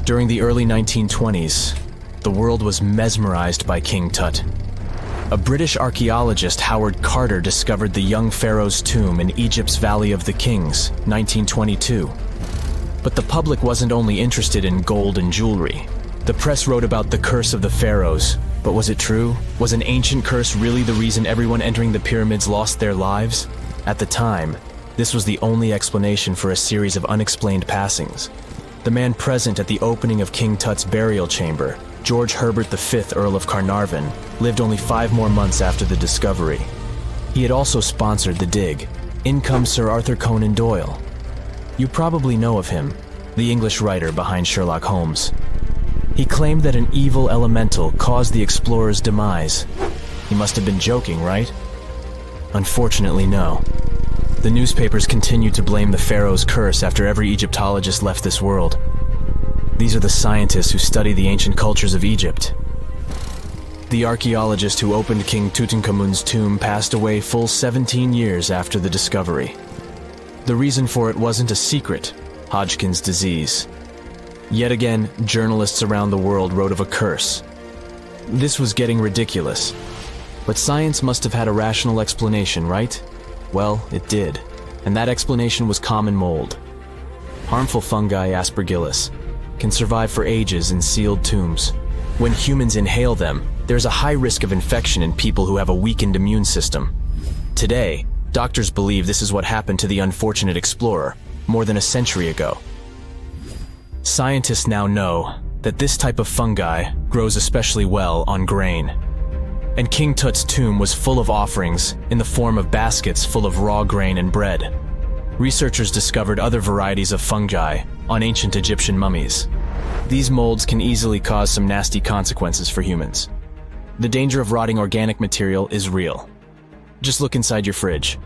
During the early 1920s, the world was mesmerized by King Tut. A British archaeologist, Howard Carter, discovered the young pharaoh's tomb in Egypt's Valley of the Kings, 1922. But the public wasn't only interested in gold and jewelry. The press wrote about the curse of the pharaohs, but was it true? Was an ancient curse really the reason everyone entering the pyramids lost their lives? At the time, this was the only explanation for a series of unexplained passings. The man present at the opening of King Tut's burial chamber, George Herbert V, Earl of Carnarvon, lived only 5 more months after the discovery. He had also sponsored the dig. In comes Sir Arthur Conan Doyle. You probably know of him, the English writer behind Sherlock Holmes. He claimed that an evil elemental caused the explorer's demise. He must have been joking, right? Unfortunately, no. The newspapers continued to blame the pharaoh's curse after every Egyptologist left this world. These are the scientists who study the ancient cultures of Egypt. The archaeologist who opened King Tutankhamun's tomb passed away full 17 years after the discovery. The reason for it wasn't a secret: Hodgkin's disease. Yet again, journalists around the world wrote of a curse. This was getting ridiculous. But science must have had a rational explanation, right? Well, it did. And that explanation was common mold. Harmful fungi, Aspergillus, can survive for ages in sealed tombs. When humans inhale them, there's a high risk of infection in people who have a weakened immune system. Today, doctors believe this is what happened to the unfortunate explorer more than a century ago. Scientists now know that this type of fungi grows especially well on grain. And King Tut's tomb was full of offerings in the form of baskets full of raw grain and bread. Researchers discovered other varieties of fungi on ancient Egyptian mummies. These molds can easily cause some nasty consequences for humans. The danger of rotting organic material is real. Just look inside your fridge.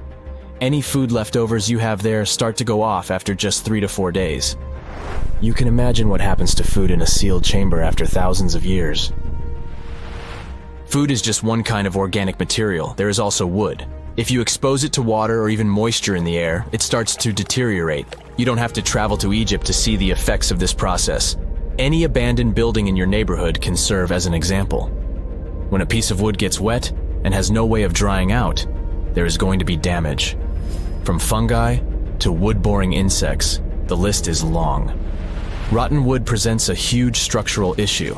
Any food leftovers you have there start to go off after just 3 to 4 days. You can imagine what happens to food in a sealed chamber after thousands of years. Food is just one kind of organic material. There is also wood. If you expose it to water or even moisture in the air, it starts to deteriorate. You don't have to travel to Egypt to see the effects of this process. Any abandoned building in your neighborhood can serve as an example. When a piece of wood gets wet and has no way of drying out, there is going to be damage. From fungi to wood-boring insects, the list is long. Rotten wood presents a huge structural issue.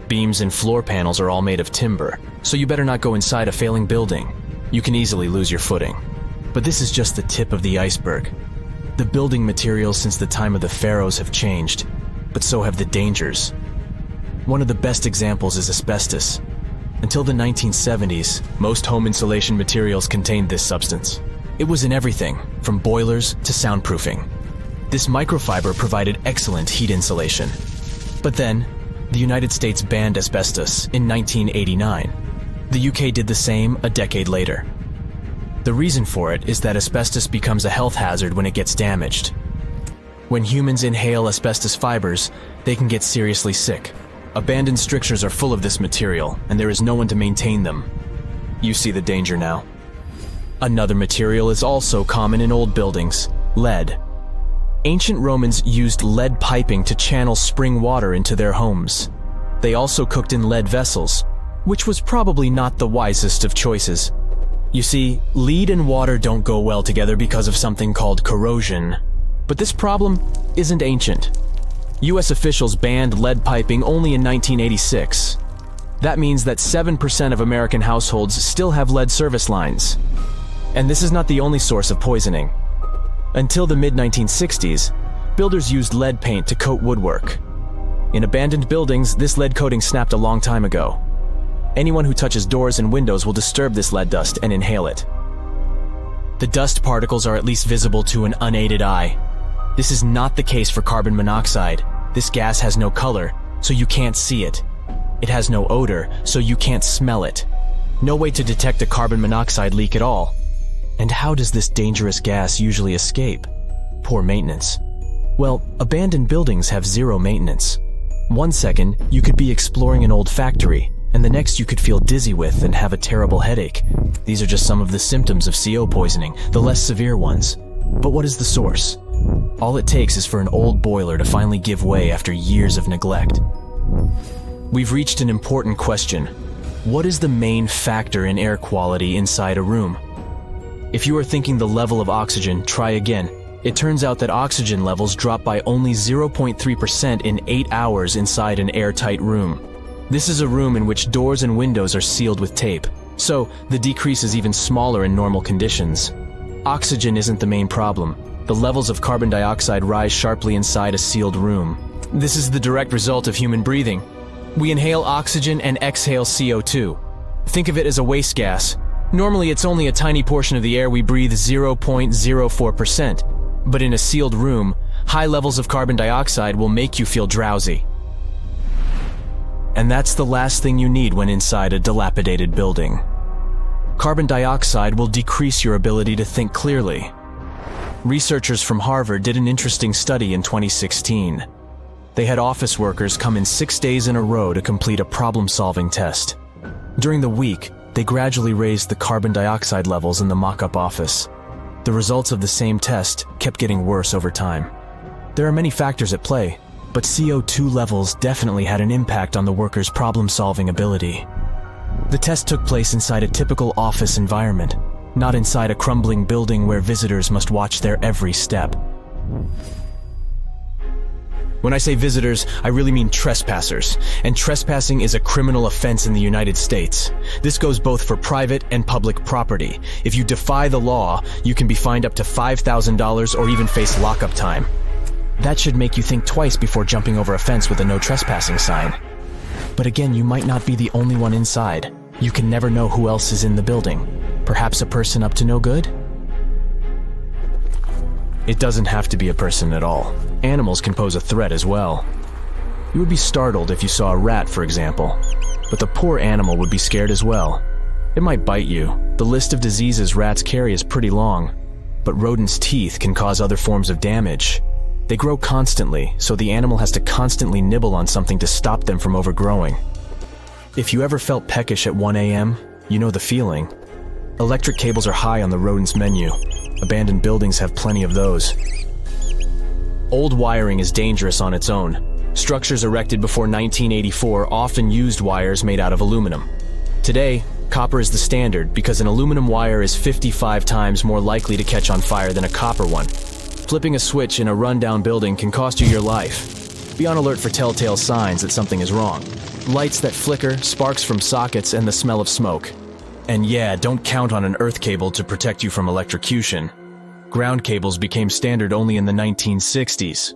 Beams and floor panels are all made of timber, so you better not go inside a failing building. You can easily lose your footing. But this is just the tip of the iceberg. The building materials since the time of the pharaohs have changed, but so have the dangers. One of the best examples is asbestos. Until the 1970s, most home insulation materials contained this substance. It was in everything, from boilers to soundproofing. This microfiber provided excellent heat insulation. But then, the United States banned asbestos in 1989. The UK did the same a decade later. The reason for it is that asbestos becomes a health hazard when it gets damaged. When humans inhale asbestos fibers, they can get seriously sick. Abandoned strictures are full of this material, and there is no one to maintain them. You see the danger now. Another material is also common in old buildings: lead. Ancient Romans used lead piping to channel spring water into their homes. They also cooked in lead vessels, which was probably not the wisest of choices. You see, lead and water don't go well together because of something called corrosion. But this problem isn't ancient. US officials banned lead piping only in 1986. That means that 7% of American households still have lead service lines. And this is not the only source of poisoning. Until the mid-1960s, builders used lead paint to coat woodwork. In abandoned buildings, this lead coating snapped a long time ago. Anyone who touches doors and windows will disturb this lead dust and inhale it. The dust particles are at least visible to an unaided eye. This is not the case for carbon monoxide. This gas has no color, so you can't see it. It has no odor, so you can't smell it. No way to detect a carbon monoxide leak at all. And how does this dangerous gas usually escape? Poor maintenance. Well, abandoned buildings have zero maintenance. 1 second, you could be exploring an old factory, and the next you could feel dizzy with and have a terrible headache. These are just some of the symptoms of CO poisoning, the less severe ones. But what is the source? All it takes is for an old boiler to finally give way after years of neglect. We've reached an important question. What is the main factor in air quality inside a room? If you are thinking the level of oxygen, try again. It turns out that oxygen levels drop by only 0.3% in 8 hours inside an airtight room. This is a room in which doors and windows are sealed with tape, so the decrease is even smaller in normal conditions. Oxygen isn't the main problem. The levels of carbon dioxide rise sharply inside a sealed room. This is the direct result of human breathing. We inhale oxygen and exhale CO2. Think of it as a waste gas. Normally it's only a tiny portion of the air we breathe, 0.04%. But in a sealed room, high levels of carbon dioxide will make you feel drowsy. And that's the last thing you need when inside a dilapidated building. Carbon dioxide will decrease your ability to think clearly. Researchers from Harvard did an interesting study in 2016. They had office workers come in 6 days in a row to complete a problem-solving test. During the week, they gradually raised the carbon dioxide levels in the mock-up office. The results of the same test kept getting worse over time. There are many factors at play, but CO2 levels definitely had an impact on the workers' problem-solving ability. The test took place inside a typical office environment, not inside a crumbling building where visitors must watch their every step. When I say visitors, I really mean trespassers, and trespassing is a criminal offense in the United States. This goes both for private and public property. If you defy the law, you can be fined up to $5,000 or even face lockup time. That should make you think twice before jumping over a fence with a no trespassing sign. But again, you might not be the only one inside. You can never know who else is in the building. Perhaps a person up to no good? It doesn't have to be a person at all. Animals can pose a threat as well. You would be startled if you saw a rat, for example. But the poor animal would be scared as well. It might bite you. The list of diseases rats carry is pretty long. But rodents' teeth can cause other forms of damage. They grow constantly, so the animal has to constantly nibble on something to stop them from overgrowing. If you ever felt peckish at 1 a.m., you know the feeling. Electric cables are high on the rodents' menu. Abandoned buildings have plenty of those. Old wiring is dangerous on its own. Structures erected before 1984 often used wires made out of aluminum. Today, copper is the standard because an aluminum wire is 55 times more likely to catch on fire than a copper one. Flipping a switch in a rundown building can cost you your life. Be on alert for telltale signs that something is wrong. Lights that flicker, sparks from sockets, and the smell of smoke. And yeah, don't count on an earth cable to protect you from electrocution. Ground cables became standard only in the 1960s.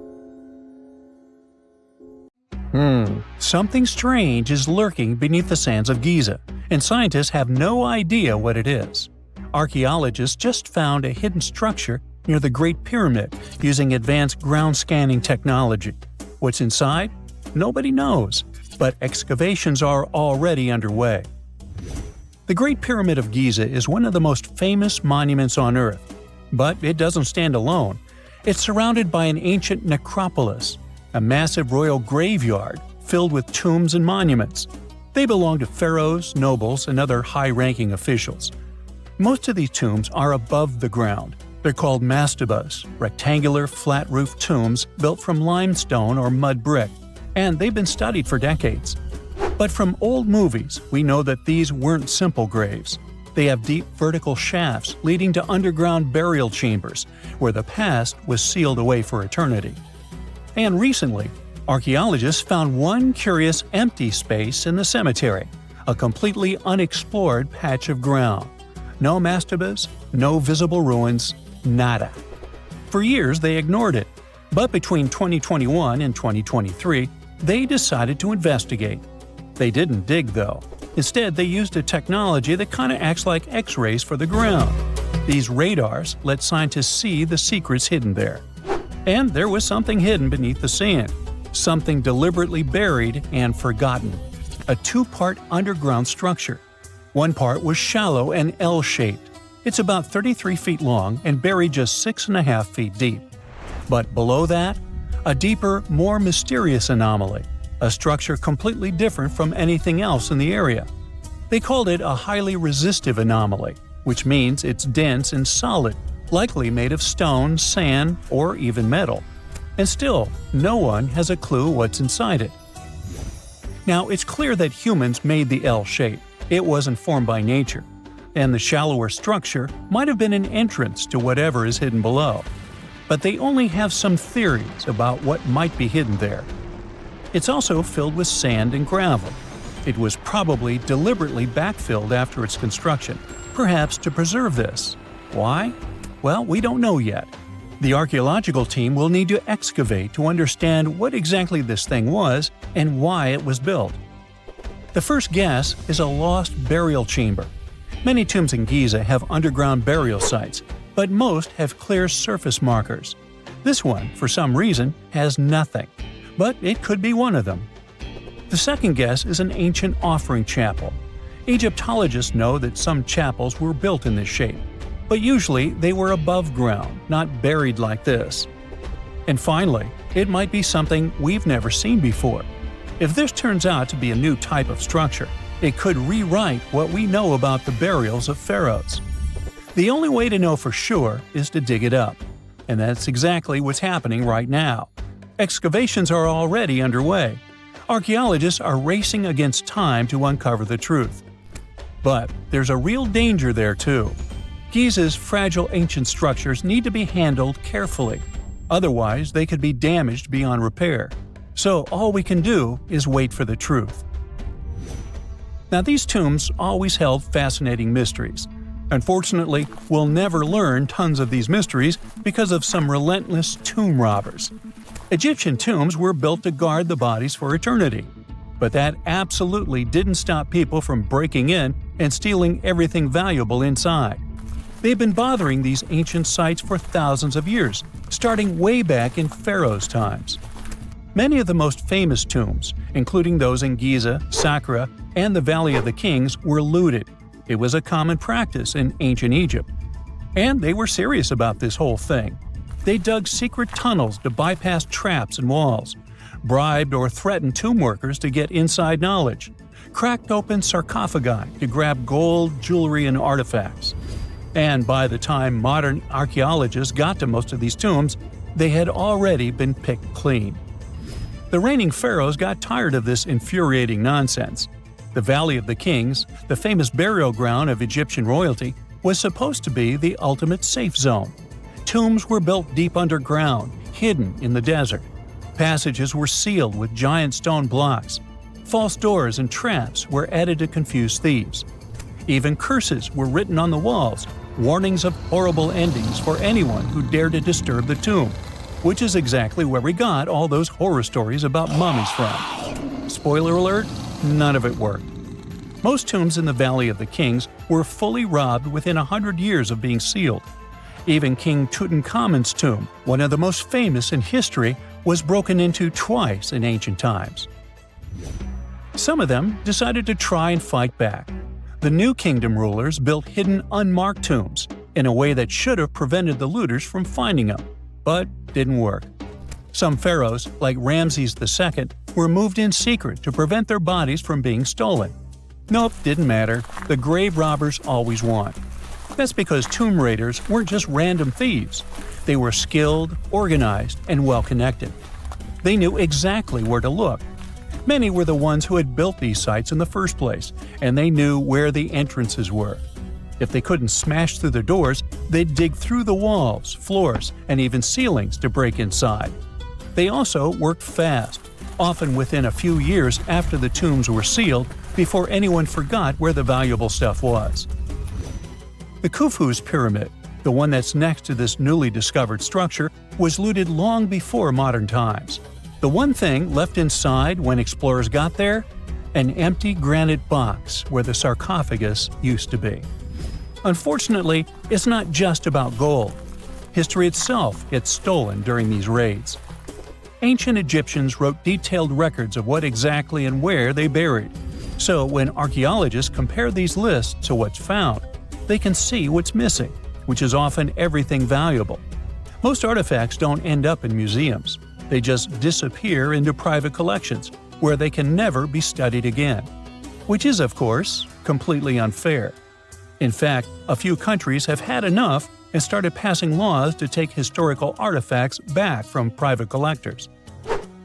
Something strange is lurking beneath the sands of Giza, and scientists have no idea what it is. Archaeologists just found a hidden structure near the Great Pyramid using advanced ground scanning technology. What's inside? Nobody knows, but excavations are already underway. The Great Pyramid of Giza is one of the most famous monuments on Earth, but it doesn't stand alone. It's surrounded by an ancient necropolis, a massive royal graveyard filled with tombs and monuments. They belong to pharaohs, nobles, and other high-ranking officials. Most of these tombs are above the ground. They're called mastabas, rectangular, flat-roofed tombs built from limestone or mud brick, and they've been studied for decades. But from old movies, we know that these weren't simple graves. They have deep vertical shafts leading to underground burial chambers, where the past was sealed away for eternity. And recently, archaeologists found one curious empty space in the cemetery, a completely unexplored patch of ground. No mastabas, no visible ruins, nada. For years they ignored it, but between 2021 and 2023, they decided to investigate. They didn't dig, though. Instead, they used a technology that kind of acts like X-rays for the ground. These radars let scientists see the secrets hidden there. And there was something hidden beneath the sand. Something deliberately buried and forgotten. A two-part underground structure. One part was shallow and L-shaped. It's about 33 feet long and buried just 6.5 feet deep. But below that, a deeper, more mysterious anomaly. A structure completely different from anything else in the area. They called it a highly resistive anomaly, which means it's dense and solid, likely made of stone, sand, or even metal. And still, no one has a clue what's inside it. Now, it's clear that humans made the L shape. It wasn't formed by nature. And the shallower structure might have been an entrance to whatever is hidden below. But they only have some theories about what might be hidden there. It's also filled with sand and gravel. It was probably deliberately backfilled after its construction, perhaps to preserve this. Why? Well, we don't know yet. The archaeological team will need to excavate to understand what exactly this thing was and why it was built. The first guess is a lost burial chamber. Many tombs in Giza have underground burial sites, but most have clear surface markers. This one, for some reason, has nothing, but it could be one of them. The second guess is an ancient offering chapel. Egyptologists know that some chapels were built in this shape, but usually they were above ground, not buried like this. And finally, it might be something we've never seen before. If this turns out to be a new type of structure, it could rewrite what we know about the burials of pharaohs. The only way to know for sure is to dig it up, and that's exactly what's happening right now. Excavations are already underway. Archaeologists are racing against time to uncover the truth. But there's a real danger there too. Giza's fragile ancient structures need to be handled carefully. Otherwise, they could be damaged beyond repair. So all we can do is wait for the truth. Now, these tombs always held fascinating mysteries. Unfortunately, we'll never learn tons of these mysteries because of some relentless tomb robbers. Egyptian tombs were built to guard the bodies for eternity. But that absolutely didn't stop people from breaking in and stealing everything valuable inside. They've been bothering these ancient sites for thousands of years, starting way back in pharaohs' times. Many of the most famous tombs, including those in Giza, Saqqara, and the Valley of the Kings, were looted. It was a common practice in ancient Egypt. And they were serious about this whole thing. They dug secret tunnels to bypass traps and walls, bribed or threatened tomb workers to get inside knowledge, cracked open sarcophagi to grab gold, jewelry, and artifacts. And by the time modern archaeologists got to most of these tombs, they had already been picked clean. The reigning pharaohs got tired of this infuriating nonsense. The Valley of the Kings, the famous burial ground of Egyptian royalty, was supposed to be the ultimate safe zone. Tombs were built deep underground, hidden in the desert. Passages were sealed with giant stone blocks. False doors and traps were added to confuse thieves. Even curses were written on the walls, warnings of horrible endings for anyone who dared to disturb the tomb, which is exactly where we got all those horror stories about mummies from. Spoiler alert, none of it worked. Most tombs in the Valley of the Kings were fully robbed within 100 years of being sealed. Even King Tutankhamun's tomb, one of the most famous in history, was broken into twice in ancient times. Some of them decided to try and fight back. The New Kingdom rulers built hidden unmarked tombs in a way that should have prevented the looters from finding them, but didn't work. Some pharaohs, like Ramses II, were moved in secret to prevent their bodies from being stolen. Nope, didn't matter. The grave robbers always won. That's because tomb raiders weren't just random thieves. They were skilled, organized, and well-connected. They knew exactly where to look. Many were the ones who had built these sites in the first place, and they knew where the entrances were. If they couldn't smash through the doors, they'd dig through the walls, floors, and even ceilings to break inside. They also worked fast, often within a few years after the tombs were sealed, before anyone forgot where the valuable stuff was. The Khufu's pyramid, the one that's next to this newly discovered structure, was looted long before modern times. The one thing left inside when explorers got there? An empty granite box where the sarcophagus used to be. Unfortunately, it's not just about gold. History itself gets stolen during these raids. Ancient Egyptians wrote detailed records of what exactly and where they buried. So when archaeologists compare these lists to what's found, they can see what's missing, which is often everything valuable. Most artifacts don't end up in museums. They just disappear into private collections, where they can never be studied again. Which is, of course, completely unfair. In fact, a few countries have had enough and started passing laws to take historical artifacts back from private collectors.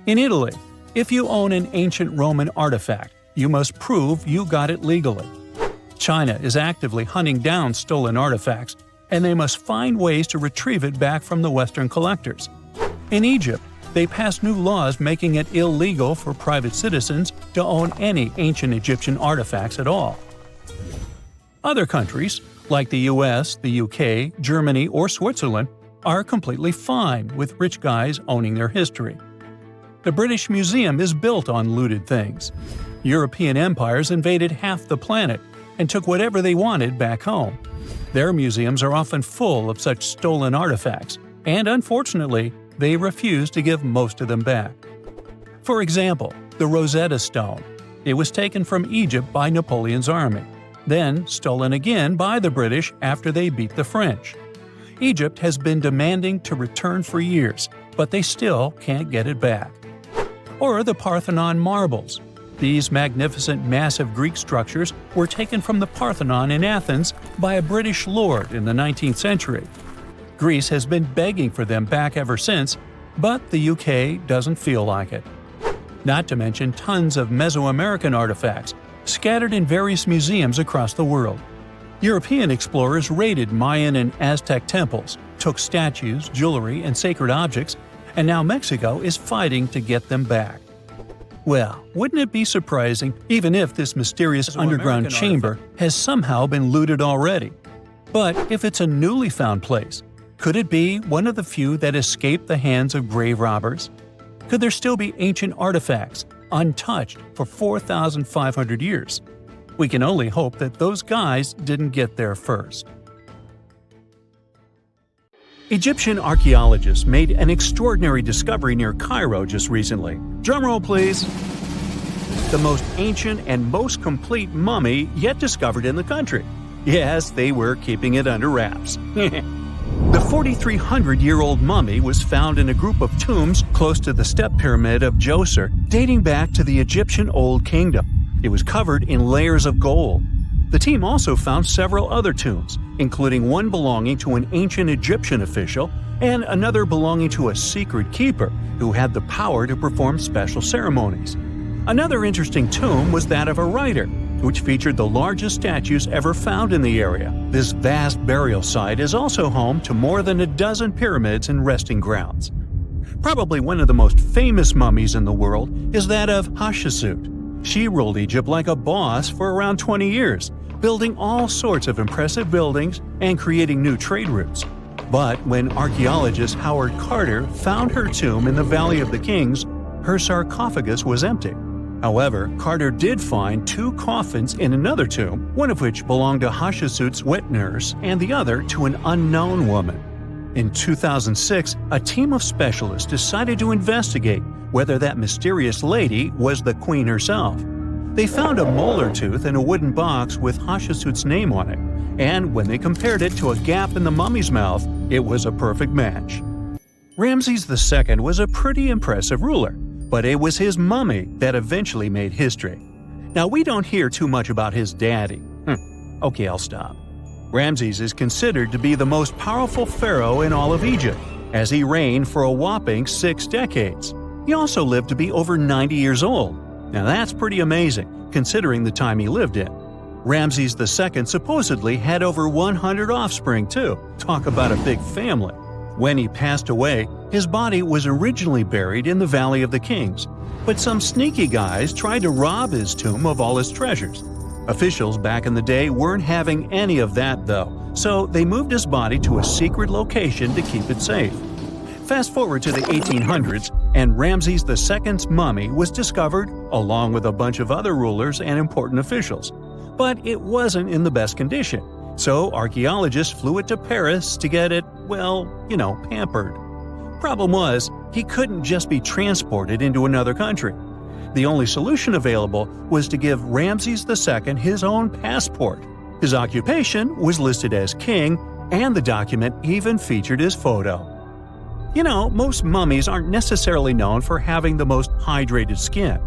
In Italy, if you own an ancient Roman artifact, you must prove you got it legally. China is actively hunting down stolen artifacts, and they must find ways to retrieve it back from the Western collectors. In Egypt, they passed new laws making it illegal for private citizens to own any ancient Egyptian artifacts at all. Other countries, like the US, the UK, Germany, or Switzerland, are completely fine with rich guys owning their history. The British Museum is built on looted things. European empires invaded half the planet and took whatever they wanted back home. Their museums are often full of such stolen artifacts, and unfortunately, they refuse to give most of them back. For example, the Rosetta Stone. It was taken from Egypt by Napoleon's army, then stolen again by the British after they beat the French. Egypt has been demanding to return for years, but they still can't get it back. Or the Parthenon marbles. These magnificent massive Greek structures were taken from the Parthenon in Athens by a British lord in the 19th century. Greece has been begging for them back ever since, but the UK doesn't feel like it. Not to mention tons of Mesoamerican artifacts, scattered in various museums across the world. European explorers raided Mayan and Aztec temples, took statues, jewelry, and sacred objects, and now Mexico is fighting to get them back. Well, wouldn't it be surprising even if this mysterious underground chamber has somehow been looted already? But if it's a newly found place, could it be one of the few that escaped the hands of grave robbers? Could there still be ancient artifacts, untouched for 4,500 years? We can only hope that those guys didn't get there first. Egyptian archaeologists made an extraordinary discovery near Cairo just recently. Drumroll, please. The most ancient and most complete mummy yet discovered in the country. Yes, they were keeping it under wraps. The 4,300-year-old mummy was found in a group of tombs close to the Step Pyramid of Giza, dating back to the Egyptian Old Kingdom. It was covered in layers of gold. The team also found several other tombs, including one belonging to an ancient Egyptian official and another belonging to a secret keeper who had the power to perform special ceremonies. Another interesting tomb was that of a writer, which featured the largest statues ever found in the area. This vast burial site is also home to more than a dozen pyramids and resting grounds. Probably one of the most famous mummies in the world is that of Hatshepsut. She ruled Egypt like a boss for around 20 years, building all sorts of impressive buildings and creating new trade routes. But when archaeologist Howard Carter found her tomb in the Valley of the Kings, her sarcophagus was empty. However, Carter did find two coffins in another tomb, one of which belonged to Hatshepsut's wet nurse and the other to an unknown woman. In 2006, a team of specialists decided to investigate whether that mysterious lady was the queen herself. They found a molar tooth in a wooden box with Hatshepsut's name on it, and when they compared it to a gap in the mummy's mouth, it was a perfect match. Ramses II was a pretty impressive ruler, but it was his mummy that eventually made history. Now, we don't hear too much about his daddy. Okay, I'll stop. Ramses is considered to be the most powerful pharaoh in all of Egypt, as he reigned for a whopping 6 decades. He also lived to be over 90 years old. Now that's pretty amazing, considering the time he lived in. Ramses II supposedly had over 100 offspring too. Talk about a big family. When he passed away, his body was originally buried in the Valley of the Kings, but some sneaky guys tried to rob his tomb of all his treasures. Officials back in the day weren't having any of that though, so they moved his body to a secret location to keep it safe. Fast forward to the 1800s, and Ramses II's mummy was discovered along with a bunch of other rulers and important officials. But it wasn't in the best condition, so archaeologists flew it to Paris to get it, pampered. Problem was, he couldn't just be transported into another country. The only solution available was to give Ramses II his own passport. His occupation was listed as king, and the document even featured his photo. Most mummies aren't necessarily known for having the most hydrated skin.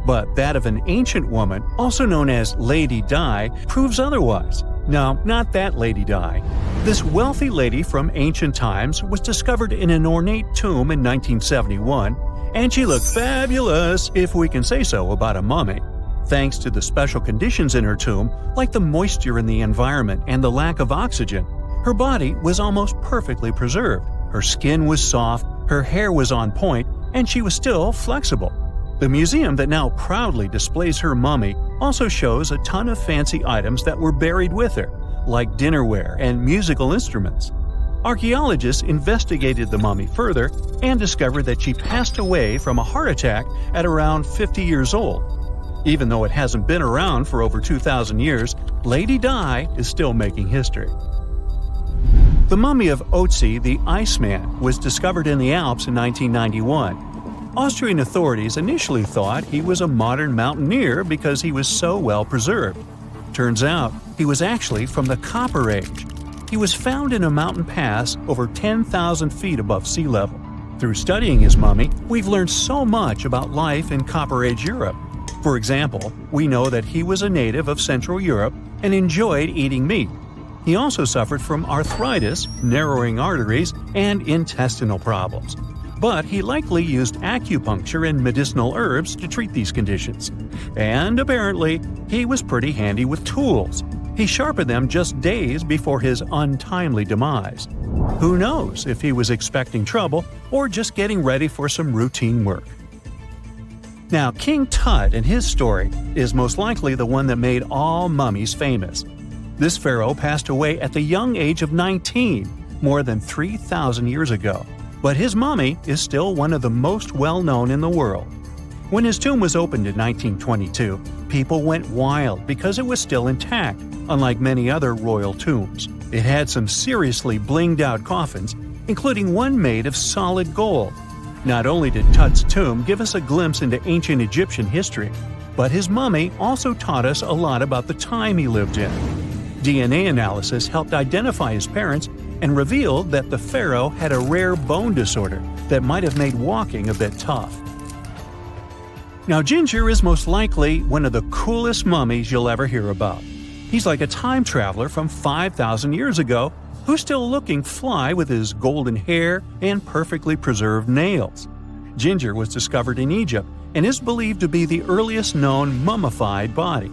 But that of an ancient woman, also known as Lady Di, proves otherwise. No, not that Lady Di. This wealthy lady from ancient times was discovered in an ornate tomb in 1971, and she looked fabulous, if we can say so about a mummy. Thanks to the special conditions in her tomb, like the moisture in the environment and the lack of oxygen, her body was almost perfectly preserved. Her skin was soft, her hair was on point, and she was still flexible. The museum that now proudly displays her mummy also shows a ton of fancy items that were buried with her, like dinnerware and musical instruments. Archaeologists investigated the mummy further and discovered that she passed away from a heart attack at around 50 years old. Even though it hasn't been around for over 2,000 years, Lady Di is still making history. The mummy of Otzi the Iceman was discovered in the Alps in 1991. Austrian authorities initially thought he was a modern mountaineer because he was so well preserved. Turns out, he was actually from the Copper Age. He was found in a mountain pass over 10,000 feet above sea level. Through studying his mummy, we've learned so much about life in Copper Age Europe. For example, we know that he was a native of Central Europe and enjoyed eating meat. He also suffered from arthritis, narrowing arteries, and intestinal problems. But he likely used acupuncture and medicinal herbs to treat these conditions. And apparently, he was pretty handy with tools. He sharpened them just days before his untimely demise. Who knows if he was expecting trouble or just getting ready for some routine work. Now, King Tut and his story is most likely the one that made all mummies famous. This pharaoh passed away at the young age of 19, more than 3,000 years ago. But his mummy is still one of the most well-known in the world. When his tomb was opened in 1922, people went wild because it was still intact, unlike many other royal tombs. It had some seriously blinged-out coffins, including one made of solid gold. Not only did Tut's tomb give us a glimpse into ancient Egyptian history, but his mummy also taught us a lot about the time he lived in. DNA analysis helped identify his parents and revealed that the pharaoh had a rare bone disorder that might have made walking a bit tough. Now, Ginger is most likely one of the coolest mummies you'll ever hear about. He's like a time traveler from 5,000 years ago who's still looking fly with his golden hair and perfectly preserved nails. Ginger was discovered in Egypt and is believed to be the earliest known mummified body.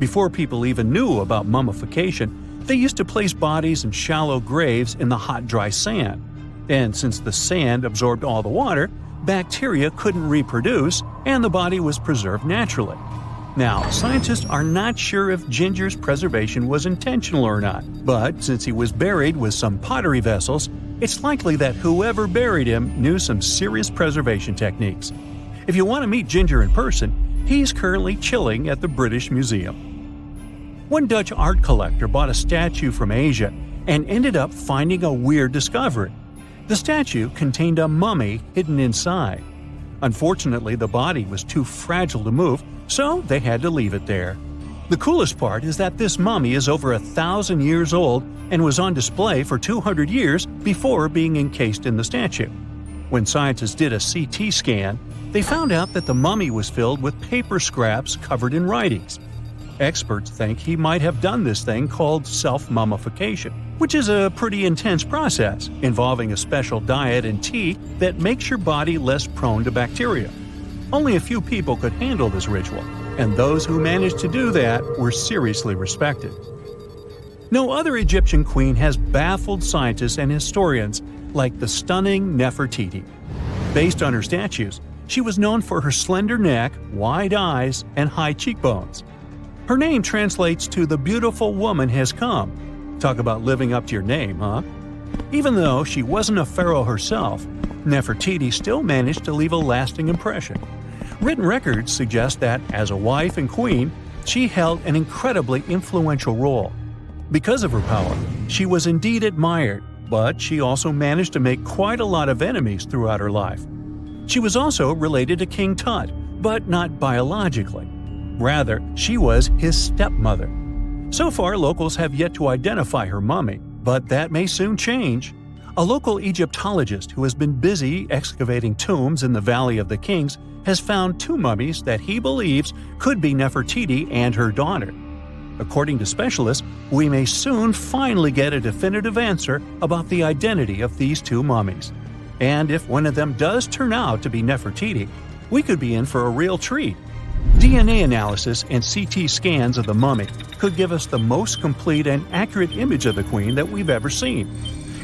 Before people even knew about mummification, they used to place bodies in shallow graves in the hot, dry sand. And since the sand absorbed all the water, bacteria couldn't reproduce and the body was preserved naturally. Now, scientists are not sure if Ginger's preservation was intentional or not, but since he was buried with some pottery vessels, it's likely that whoever buried him knew some serious preservation techniques. If you want to meet Ginger in person, he's currently chilling at the British Museum. One Dutch art collector bought a statue from Asia and ended up finding a weird discovery. The statue contained a mummy hidden inside. Unfortunately, the body was too fragile to move, so they had to leave it there. The coolest part is that this mummy is over 1,000 years old and was on display for 200 years before being encased in the statue. When scientists did a CT scan, they found out that the mummy was filled with paper scraps covered in writings. Experts think he might have done this thing called self-mummification, which is a pretty intense process involving a special diet and tea that makes your body less prone to bacteria. Only a few people could handle this ritual, and those who managed to do that were seriously respected. No other Egyptian queen has baffled scientists and historians like the stunning Nefertiti. Based on her statues, she was known for her slender neck, wide eyes, and high cheekbones. Her name translates to "the beautiful woman has come." Talk about living up to your name, huh? Even though she wasn't a pharaoh herself, Nefertiti still managed to leave a lasting impression. Written records suggest that, as a wife and queen, she held an incredibly influential role. Because of her power, she was indeed admired, but she also managed to make quite a lot of enemies throughout her life. She was also related to King Tut, but not biologically. Rather, she was his stepmother. So far, locals have yet to identify her mummy, but that may soon change. A local Egyptologist who has been busy excavating tombs in the Valley of the Kings has found two mummies that he believes could be Nefertiti and her daughter. According to specialists, we may soon finally get a definitive answer about the identity of these two mummies. And if one of them does turn out to be Nefertiti, we could be in for a real treat. DNA analysis and CT scans of the mummy could give us the most complete and accurate image of the queen that we've ever seen.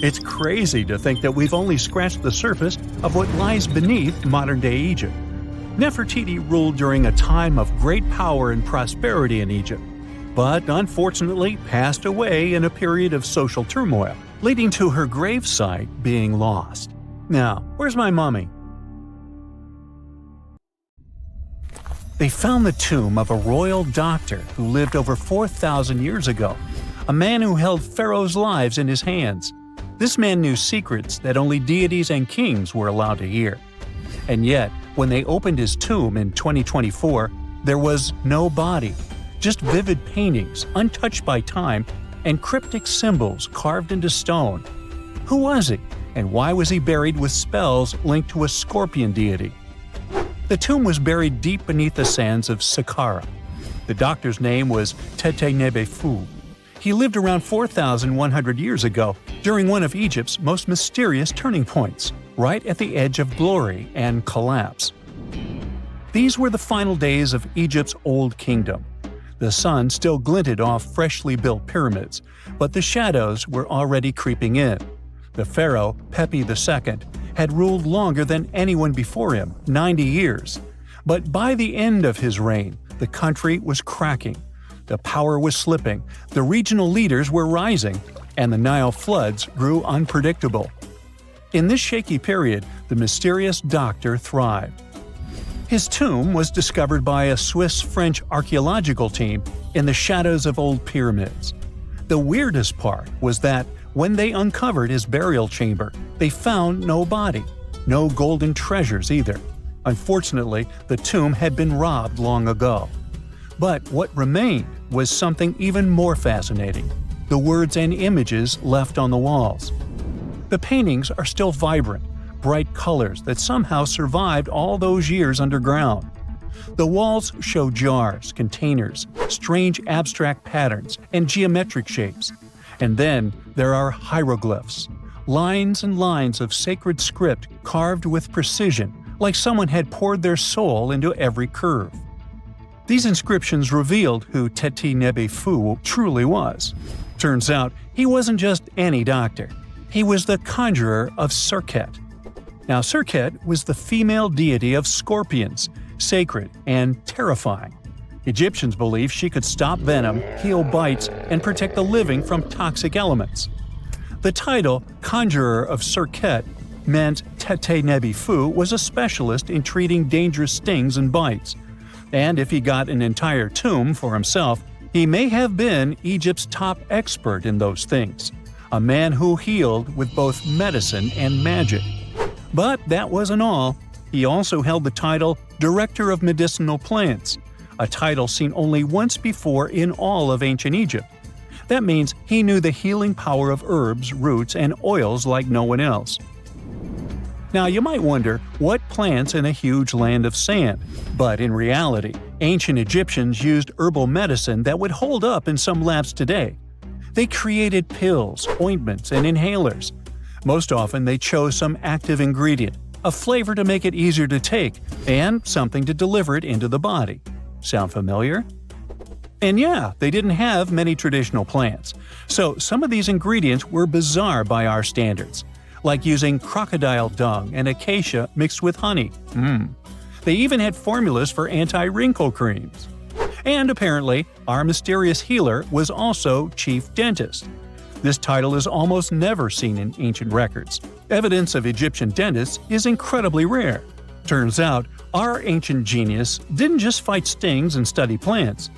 It's crazy to think that we've only scratched the surface of what lies beneath modern-day Egypt. Nefertiti ruled during a time of great power and prosperity in Egypt, but unfortunately passed away in a period of social turmoil, leading to her gravesite being lost. Now, where's my mummy? They found the tomb of a royal doctor who lived over 4,000 years ago, a man who held pharaohs' lives in his hands. This man knew secrets that only deities and kings were allowed to hear. And yet, when they opened his tomb in 2024, there was no body, just vivid paintings, untouched by time, and cryptic symbols carved into stone. Who was he, and why was he buried with spells linked to a scorpion deity? The tomb was buried deep beneath the sands of Saqqara. The doctor's name was Tete-Nebefu. He lived around 4,100 years ago, during one of Egypt's most mysterious turning points, right at the edge of glory and collapse. These were the final days of Egypt's Old Kingdom. The sun still glinted off freshly built pyramids, but the shadows were already creeping in. The pharaoh, Pepi II, had ruled longer than anyone before him, 90 years. But by the end of his reign, the country was cracking. The power was slipping, the regional leaders were rising, and the Nile floods grew unpredictable. In this shaky period, the mysterious doctor thrived. His tomb was discovered by a Swiss-French archaeological team in the shadows of old pyramids. The weirdest part was that when they uncovered his burial chamber, they found no body, no golden treasures either. Unfortunately, the tomb had been robbed long ago. But what remained was something even more fascinating: the words and images left on the walls. The paintings are still vibrant, bright colors that somehow survived all those years underground. The walls show jars, containers, strange abstract patterns, and geometric shapes. And then there are hieroglyphs, lines and lines of sacred script carved with precision, like someone had poured their soul into every curve. These inscriptions revealed who Tete-Nebefu truly was. Turns out, he wasn't just any doctor. He was the conjurer of Serket. Now, Serket was the female deity of scorpions, sacred and terrifying. Egyptians believed she could stop venom, heal bites, and protect the living from toxic elements. The title, Conjurer of Serket, meant Tete-Nebefu was a specialist in treating dangerous stings and bites. And if he got an entire tomb for himself, he may have been Egypt's top expert in those things, a man who healed with both medicine and magic. But that wasn't all. He also held the title Director of Medicinal Plants, a title seen only once before in all of ancient Egypt. That means he knew the healing power of herbs, roots, and oils like no one else. Now, you might wonder, what plants in a huge land of sand? But in reality, ancient Egyptians used herbal medicine that would hold up in some labs today. They created pills, ointments, and inhalers. Most often, they chose some active ingredient, a flavor to make it easier to take, and something to deliver it into the body. Sound familiar? And yeah, they didn't have many traditional plants, so some of these ingredients were bizarre by our standards, like using crocodile dung and acacia mixed with honey. They even had formulas for anti-wrinkle creams. And apparently, our mysterious healer was also chief dentist. This title is almost never seen in ancient records. Evidence of Egyptian dentists is incredibly rare. Turns out, our ancient genius didn't just fight stings and study plants.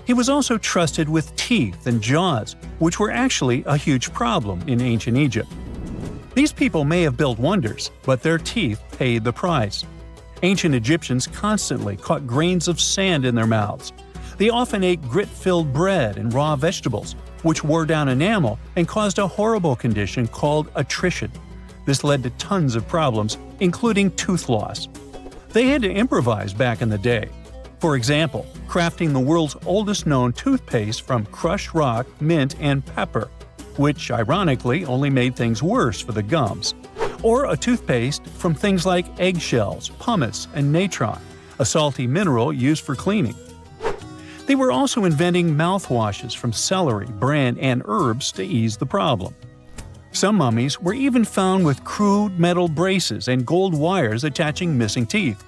He was also trusted with teeth and jaws, which were actually a huge problem in ancient Egypt. These people may have built wonders, but their teeth paid the price. Ancient Egyptians constantly caught grains of sand in their mouths. They often ate grit-filled bread and raw vegetables, which wore down enamel and caused a horrible condition called attrition. This led to tons of problems, including tooth loss. They had to improvise back in the day. For example, crafting the world's oldest known toothpaste from crushed rock, mint, and pepper, which ironically only made things worse for the gums. Or a toothpaste from things like eggshells, pumice, and natron, a salty mineral used for cleaning. They were also inventing mouthwashes from celery, bran, and herbs to ease the problem. Some mummies were even found with crude metal braces and gold wires attaching missing teeth.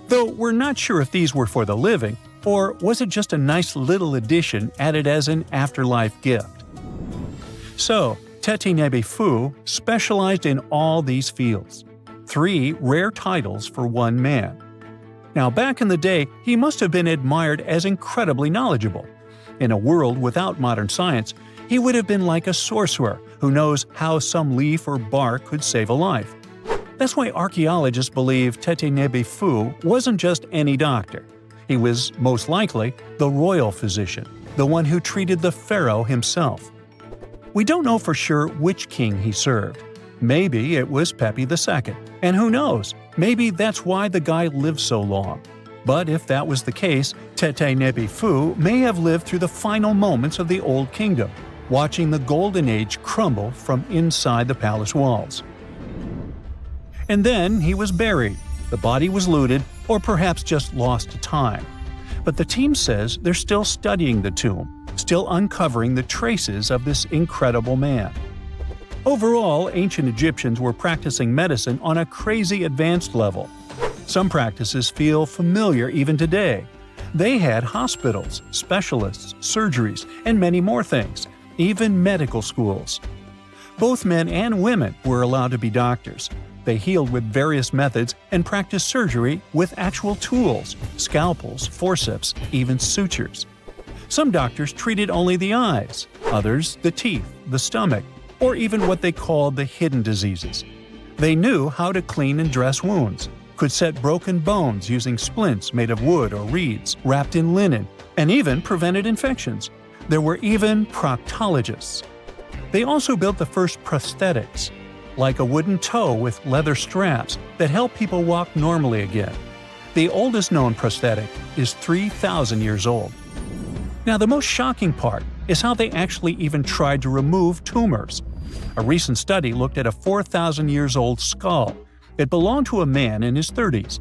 Though we're not sure if these were for the living, or was it just a nice little addition added as an afterlife gift. So, Teti-Nebi-Fu specialized in all these fields. 3 rare titles for one man. Now back in the day, he must have been admired as incredibly knowledgeable. In a world without modern science, he would have been like a sorcerer who knows how some leaf or bark could save a life. That's why archaeologists believe Teti-Nebi-Fu wasn't just any doctor. He was, most likely, the royal physician, the one who treated the pharaoh himself. We don't know for sure which king he served. Maybe it was Pepi II, and who knows, maybe that's why the guy lived so long. But if that was the case, Teti-Nebi-Fu may have lived through the final moments of the Old Kingdom, watching the Golden Age crumble from inside the palace walls. And then he was buried. The body was looted, or perhaps just lost to time. But the team says they're still studying the tomb, still uncovering the traces of this incredible man. Overall, ancient Egyptians were practicing medicine on a crazy advanced level. Some practices feel familiar even today. They had hospitals, specialists, surgeries, and many more things, even medical schools. Both men and women were allowed to be doctors. They healed with various methods and practiced surgery with actual tools, scalpels, forceps, even sutures. Some doctors treated only the eyes, others the teeth, the stomach, or even what they called the hidden diseases. They knew how to clean and dress wounds, could set broken bones using splints made of wood or reeds wrapped in linen, and even prevented infections. There were even proctologists. They also built the first prosthetics, like a wooden toe with leather straps that help people walk normally again. The oldest known prosthetic is 3,000 years old. Now, the most shocking part is how they actually even tried to remove tumors. A recent study looked at a 4,000 years old skull. It belonged to a man in his 30s.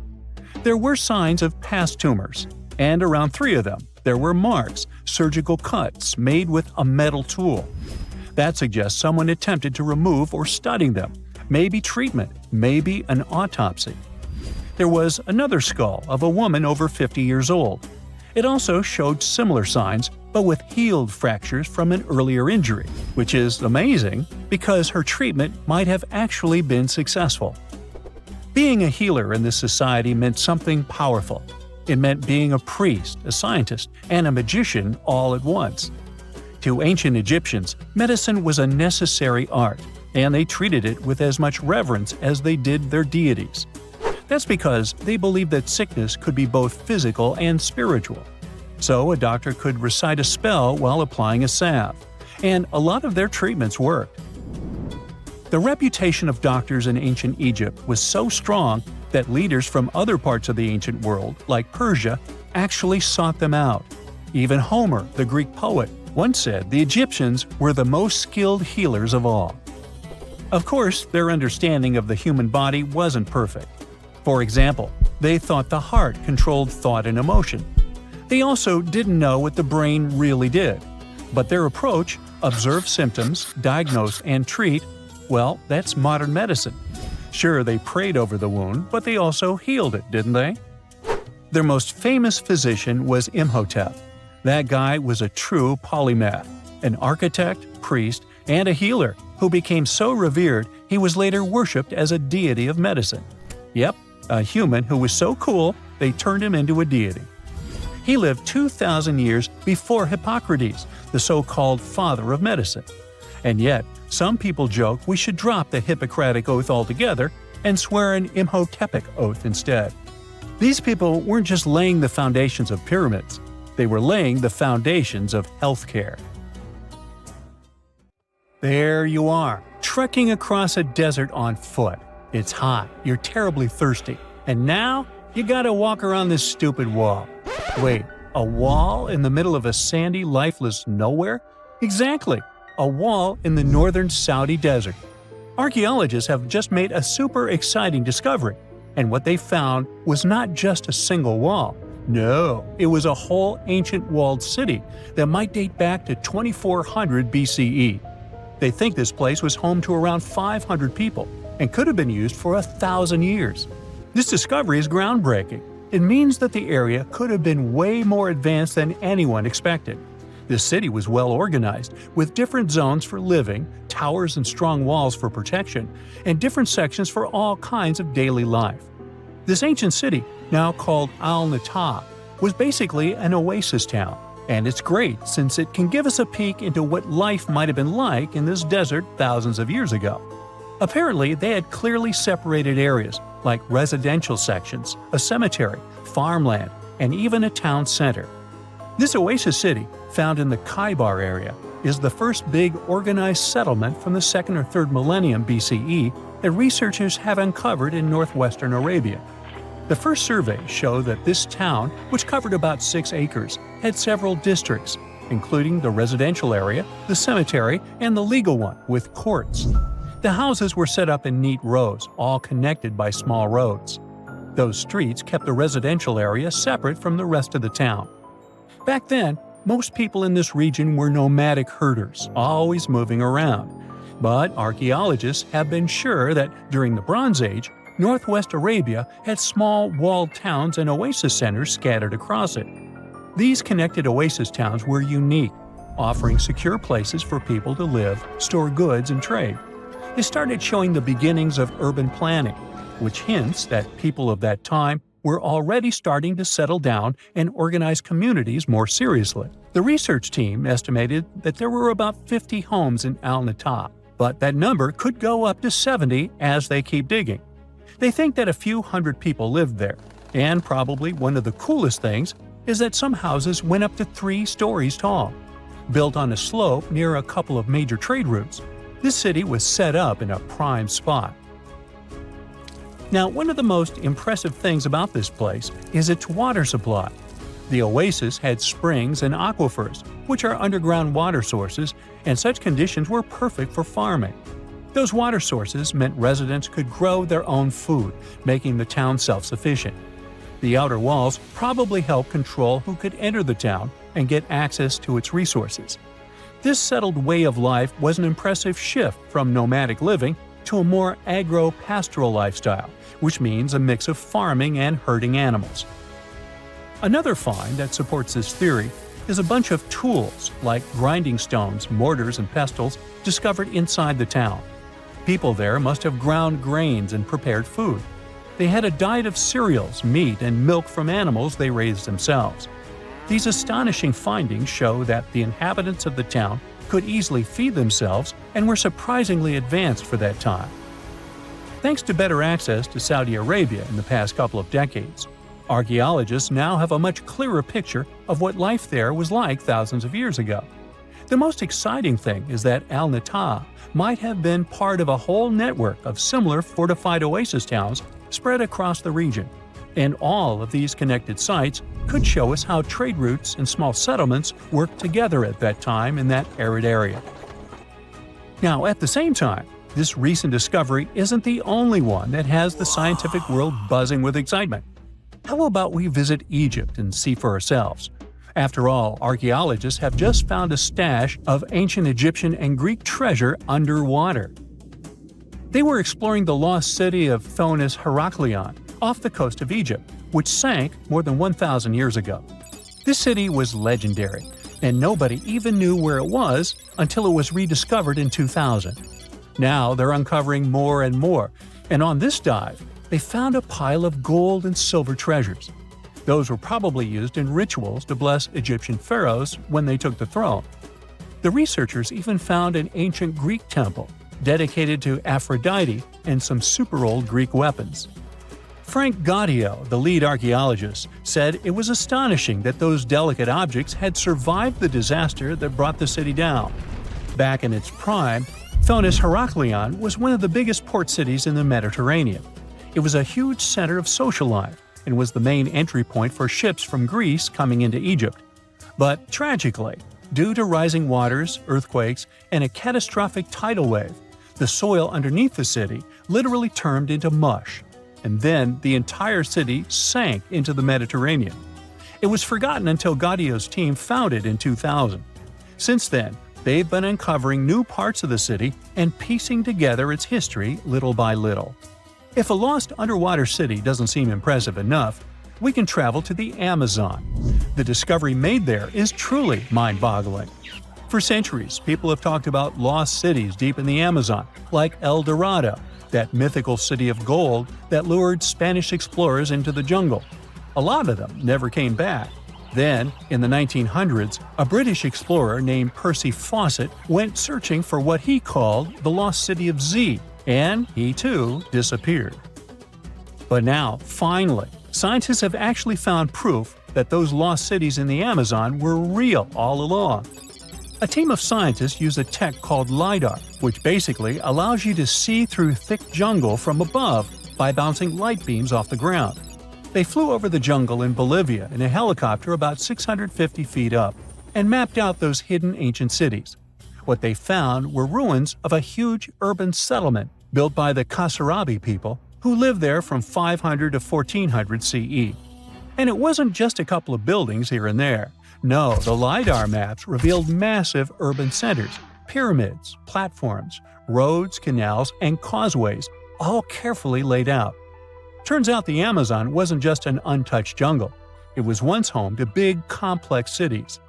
There were signs of past tumors, and around 3 of them, there were marks, surgical cuts made with a metal tool. That suggests someone attempted to remove or study them, maybe treatment, maybe an autopsy. There was another skull of a woman over 50 years old. It also showed similar signs, but with healed fractures from an earlier injury, which is amazing because her treatment might have actually been successful. Being a healer in this society meant something powerful. It meant being a priest, a scientist, and a magician all at once. To ancient Egyptians, medicine was a necessary art, and they treated it with as much reverence as they did their deities. That's because they believed that sickness could be both physical and spiritual. So a doctor could recite a spell while applying a salve, and a lot of their treatments worked. The reputation of doctors in ancient Egypt was so strong that leaders from other parts of the ancient world, like Persia, actually sought them out. Even Homer, the Greek poet, once said the Egyptians were the most skilled healers of all. Of course, their understanding of the human body wasn't perfect. For example, they thought the heart controlled thought and emotion. They also didn't know what the brain really did. But their approach, observe symptoms, diagnose, and treat, well, that's modern medicine. Sure, they prayed over the wound, but they also healed it, didn't they? Their most famous physician was Imhotep. That guy was a true polymath, an architect, priest, and a healer who became so revered he was later worshipped as a deity of medicine. Yep, a human who was so cool they turned him into a deity. He lived 2,000 years before Hippocrates, the so-called father of medicine. And yet, some people joke we should drop the Hippocratic Oath altogether and swear an Imhotepic oath instead. These people weren't just laying the foundations of pyramids. They were laying the foundations of healthcare. There you are, trekking across a desert on foot. It's hot, you're terribly thirsty, and now you gotta walk around this stupid wall. Wait, a wall in the middle of a sandy, lifeless nowhere? Exactly, a wall in the northern Saudi desert. Archaeologists have just made a super exciting discovery, and what they found was not just a single wall. No, it was a whole ancient walled city that might date back to 2400 BCE. They think this place was home to around 500 people and could have been used for 1,000 years. This discovery is groundbreaking. It means that the area could have been way more advanced than anyone expected. This city was well organized, with different zones for living, towers and strong walls for protection, and different sections for all kinds of daily life. This ancient city, now called Al-Natah, was basically an oasis town, and it's great since it can give us a peek into what life might have been like in this desert thousands of years ago. Apparently, they had clearly separated areas, like residential sections, a cemetery, farmland, and even a town center. This oasis city, found in the Khaybar area, is the first big organized settlement from the 2nd or 3rd millennium BCE that researchers have uncovered in northwestern Arabia. The first surveys show that this town, which covered about 6 acres, had several districts, including the residential area, the cemetery, and the legal one, with courts. The houses were set up in neat rows, all connected by small roads. Those streets kept the residential area separate from the rest of the town. Back then, most people in this region were nomadic herders, always moving around. But archaeologists have been sure that during the Bronze Age, northwest Arabia had small walled towns and oasis centers scattered across it. These connected oasis towns were unique, offering secure places for people to live, store goods, and trade. They started showing the beginnings of urban planning, which hints that people of that time were already starting to settle down and organize communities more seriously. The research team estimated that there were about 50 homes in Al-Natah, but that number could go up to 70 as they keep digging. They think that a few hundred people lived there, and probably one of the coolest things is that some houses went up to 3 stories tall. Built on a slope near a couple of major trade routes, this city was set up in a prime spot. Now, one of the most impressive things about this place is its water supply. The oasis had springs and aquifers, which are underground water sources, and such conditions were perfect for farming. Those water sources meant residents could grow their own food, making the town self-sufficient. The outer walls probably helped control who could enter the town and get access to its resources. This settled way of life was an impressive shift from nomadic living to a more agro-pastoral lifestyle, which means a mix of farming and herding animals. Another find that supports this theory is a bunch of tools like grinding stones, mortars, and pestles discovered inside the town. People there must have ground grains and prepared food. They had a diet of cereals, meat, and milk from animals they raised themselves. These astonishing findings show that the inhabitants of the town could easily feed themselves and were surprisingly advanced for that time. Thanks to better access to Saudi Arabia in the past couple of decades, archaeologists now have a much clearer picture of what life there was like thousands of years ago. The most exciting thing is that Al-Natah might have been part of a whole network of similar fortified oasis towns spread across the region, and all of these connected sites could show us how trade routes and small settlements worked together at that time in that arid area. Now, at the same time, this recent discovery isn't the only one that has the scientific world buzzing with excitement. How about we visit Egypt and see for ourselves? After all, archaeologists have just found a stash of ancient Egyptian and Greek treasure underwater. They were exploring the lost city of Thutmos Heracleion off the coast of Egypt, which sank more than 1,000 years ago. This city was legendary, and nobody even knew where it was until it was rediscovered in 2000. Now they're uncovering more and more, and on this dive, they found a pile of gold and silver treasures. Those were probably used in rituals to bless Egyptian pharaohs when they took the throne. The researchers even found an ancient Greek temple dedicated to Aphrodite and some super old Greek weapons. Frank Gaudio, the lead archaeologist, said it was astonishing that those delicate objects had survived the disaster that brought the city down. Back in its prime, Thutmos Heracleion was one of the biggest port cities in the Mediterranean. It was a huge center of social life, and was the main entry point for ships from Greece coming into Egypt. But tragically, due to rising waters, earthquakes, and a catastrophic tidal wave, the soil underneath the city literally turned into mush, and then the entire city sank into the Mediterranean. It was forgotten until Gaudio's team found it in 2000. Since then, they've been uncovering new parts of the city and piecing together its history little by little. If a lost underwater city doesn't seem impressive enough, we can travel to the Amazon. The discovery made there is truly mind-boggling. For centuries, people have talked about lost cities deep in the Amazon, like El Dorado, that mythical city of gold that lured Spanish explorers into the jungle. A lot of them never came back. Then, in the 1900s, a British explorer named Percy Fawcett went searching for what he called the lost city of Z, and he too disappeared. But now, finally, scientists have actually found proof that those lost cities in the Amazon were real all along. A team of scientists use a tech called LiDAR, which basically allows you to see through thick jungle from above by bouncing light beams off the ground. They flew over the jungle in Bolivia in a helicopter about 650 feet up and mapped out those hidden ancient cities. What they found were ruins of a huge urban settlement built by the Kasarabi people who lived there from 500 to 1400 CE. And it wasn't just a couple of buildings here and there. No, the LiDAR maps revealed massive urban centers, pyramids, platforms, roads, canals, and causeways, all carefully laid out. Turns out the Amazon wasn't just an untouched jungle. It was once home to big, complex cities.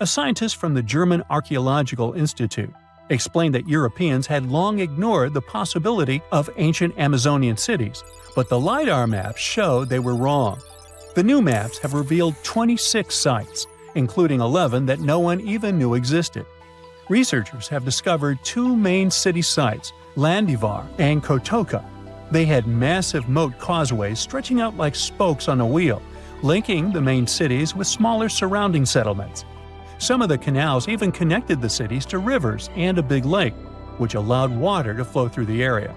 A scientist from the German Archaeological Institute explained that Europeans had long ignored the possibility of ancient Amazonian cities, but the LiDAR maps showed they were wrong. The new maps have revealed 26 sites, including 11 that no one even knew existed. Researchers have discovered two main city sites, Landivar and Kotoka. They had massive moat causeways stretching out like spokes on a wheel, linking the main cities with smaller surrounding settlements. Some of the canals even connected the cities to rivers and a big lake, which allowed water to flow through the area.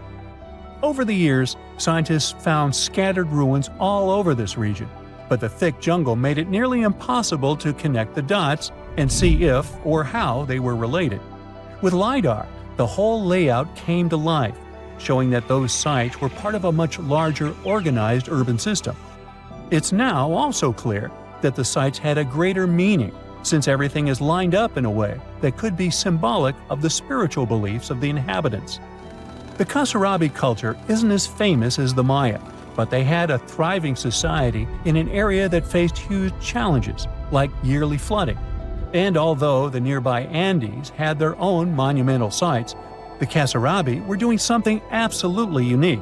Over the years, scientists found scattered ruins all over this region, but the thick jungle made it nearly impossible to connect the dots and see if or how they were related. With LiDAR, the whole layout came to life, showing that those sites were part of a much larger organized urban system. It's now also clear that the sites had a greater meaning, since everything is lined up in a way that could be symbolic of the spiritual beliefs of the inhabitants. The Kasarabi culture isn't as famous as the Maya, but they had a thriving society in an area that faced huge challenges, like yearly flooding. And although the nearby Andes had their own monumental sites, the Kasarabi were doing something absolutely unique.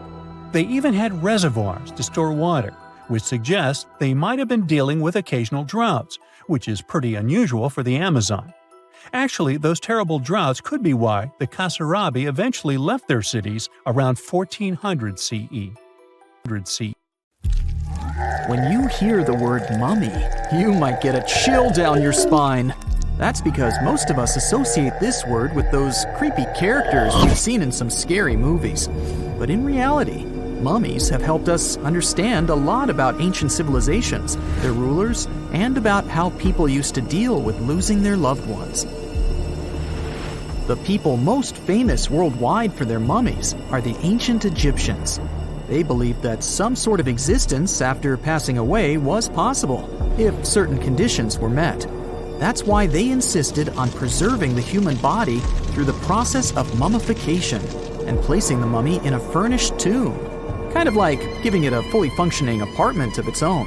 They even had reservoirs to store water, which suggests they might have been dealing with occasional droughts, which is pretty unusual for the Amazon. Actually, those terrible droughts could be why the Kasarabi eventually left their cities around 1400 CE. When you hear the word mummy, you might get a chill down your spine. That's because most of us associate this word with those creepy characters we've seen in some scary movies. But in reality, mummies have helped us understand a lot about ancient civilizations, their rulers, and about how people used to deal with losing their loved ones. The people most famous worldwide for their mummies are the ancient Egyptians. They believed that some sort of existence after passing away was possible, if certain conditions were met. That's why they insisted on preserving the human body through the process of mummification and placing the mummy in a furnished tomb, kind of like giving it a fully functioning apartment of its own.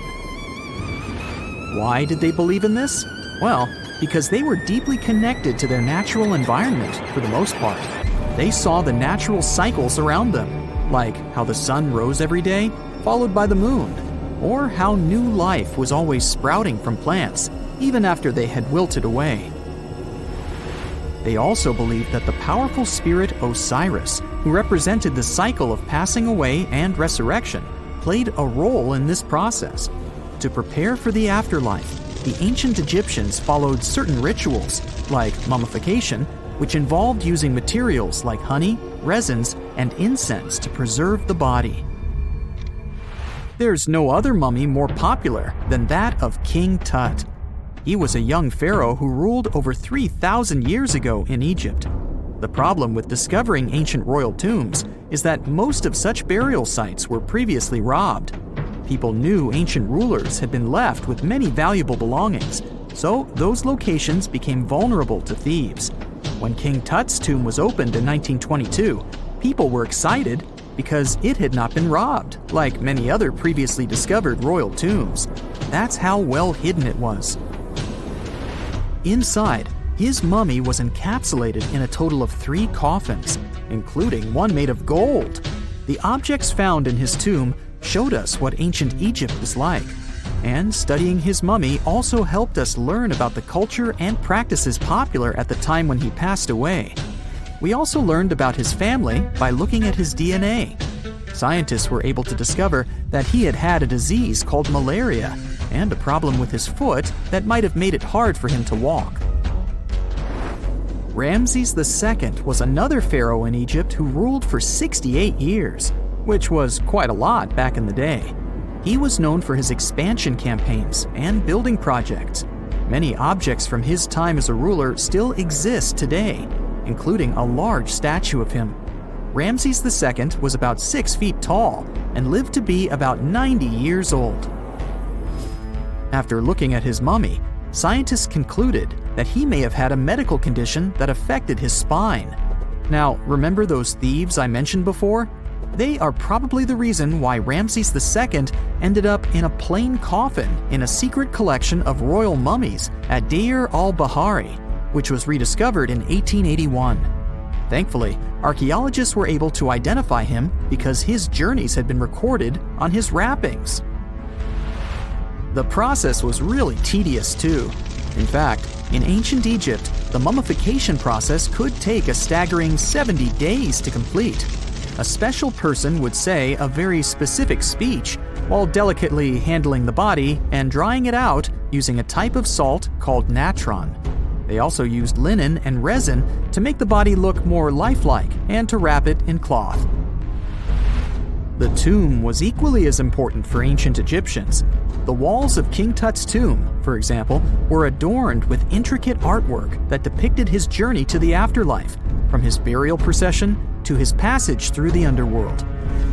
Why did they believe in this? Well, because they were deeply connected to their natural environment for the most part. They saw the natural cycles around them, like how the sun rose every day, followed by the moon, or how new life was always sprouting from plants, even after they had wilted away. They also believed that the powerful spirit Osiris, who represented the cycle of passing away and resurrection, played a role in this process. To prepare for the afterlife, the ancient Egyptians followed certain rituals, like mummification, which involved using materials like honey, resins, and incense to preserve the body. There's no other mummy more popular than that of King Tut. He was a young pharaoh who ruled over 3,000 years ago in Egypt. The problem with discovering ancient royal tombs is that most of such burial sites were previously robbed. People knew ancient rulers had been left with many valuable belongings, so those locations became vulnerable to thieves. When King Tut's tomb was opened in 1922, people were excited because it had not been robbed, like many other previously discovered royal tombs. That's how well hidden it was. Inside, his mummy was encapsulated in a total of 3 coffins, including one made of gold. The objects found in his tomb showed us what ancient Egypt was like, and studying his mummy also helped us learn about the culture and practices popular at the time when he passed away. We also learned about his family by looking at his DNA. Scientists were able to discover that he had had a disease called malaria and a problem with his foot that might have made it hard for him to walk. Ramses II was another pharaoh in Egypt who ruled for 68 years, which was quite a lot back in the day. He was known for his expansion campaigns and building projects. Many objects from his time as a ruler still exist today, including a large statue of him. Ramses II was about 6 feet tall and lived to be about 90 years old. After looking at his mummy, scientists concluded that he may have had a medical condition that affected his spine. Now, remember those thieves I mentioned before? They are probably the reason why Ramses II ended up in a plain coffin in a secret collection of royal mummies at Deir al-Bahari, which was rediscovered in 1881. Thankfully, archaeologists were able to identify him because his journeys had been recorded on his wrappings. The process was really tedious too. In fact, in ancient Egypt, the mummification process could take a staggering 70 days to complete. A special person would say a very specific speech while delicately handling the body and drying it out using a type of salt called natron. They also used linen and resin to make the body look more lifelike and to wrap it in cloth. The tomb was equally as important for ancient Egyptians. The walls of King Tut's tomb, for example, were adorned with intricate artwork that depicted his journey to the afterlife, from his burial procession to his passage through the underworld.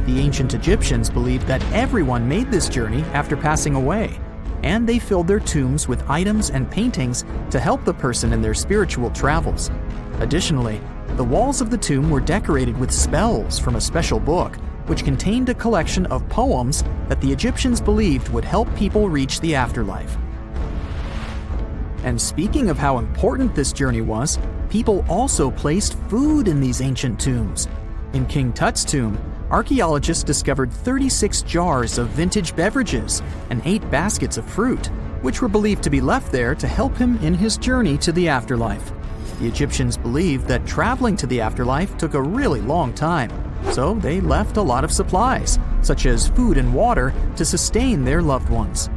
The ancient Egyptians believed that everyone made this journey after passing away, and they filled their tombs with items and paintings to help the person in their spiritual travels. Additionally, the walls of the tomb were decorated with spells from a special book, which contained a collection of poems that the Egyptians believed would help people reach the afterlife. And speaking of how important this journey was, people also placed food in these ancient tombs. In King Tut's tomb, archaeologists discovered 36 jars of vintage beverages and 8 baskets of fruit, which were believed to be left there to help him in his journey to the afterlife. The Egyptians believed that traveling to the afterlife took a really long time, so they left a lot of supplies, such as food and water, to sustain their loved ones.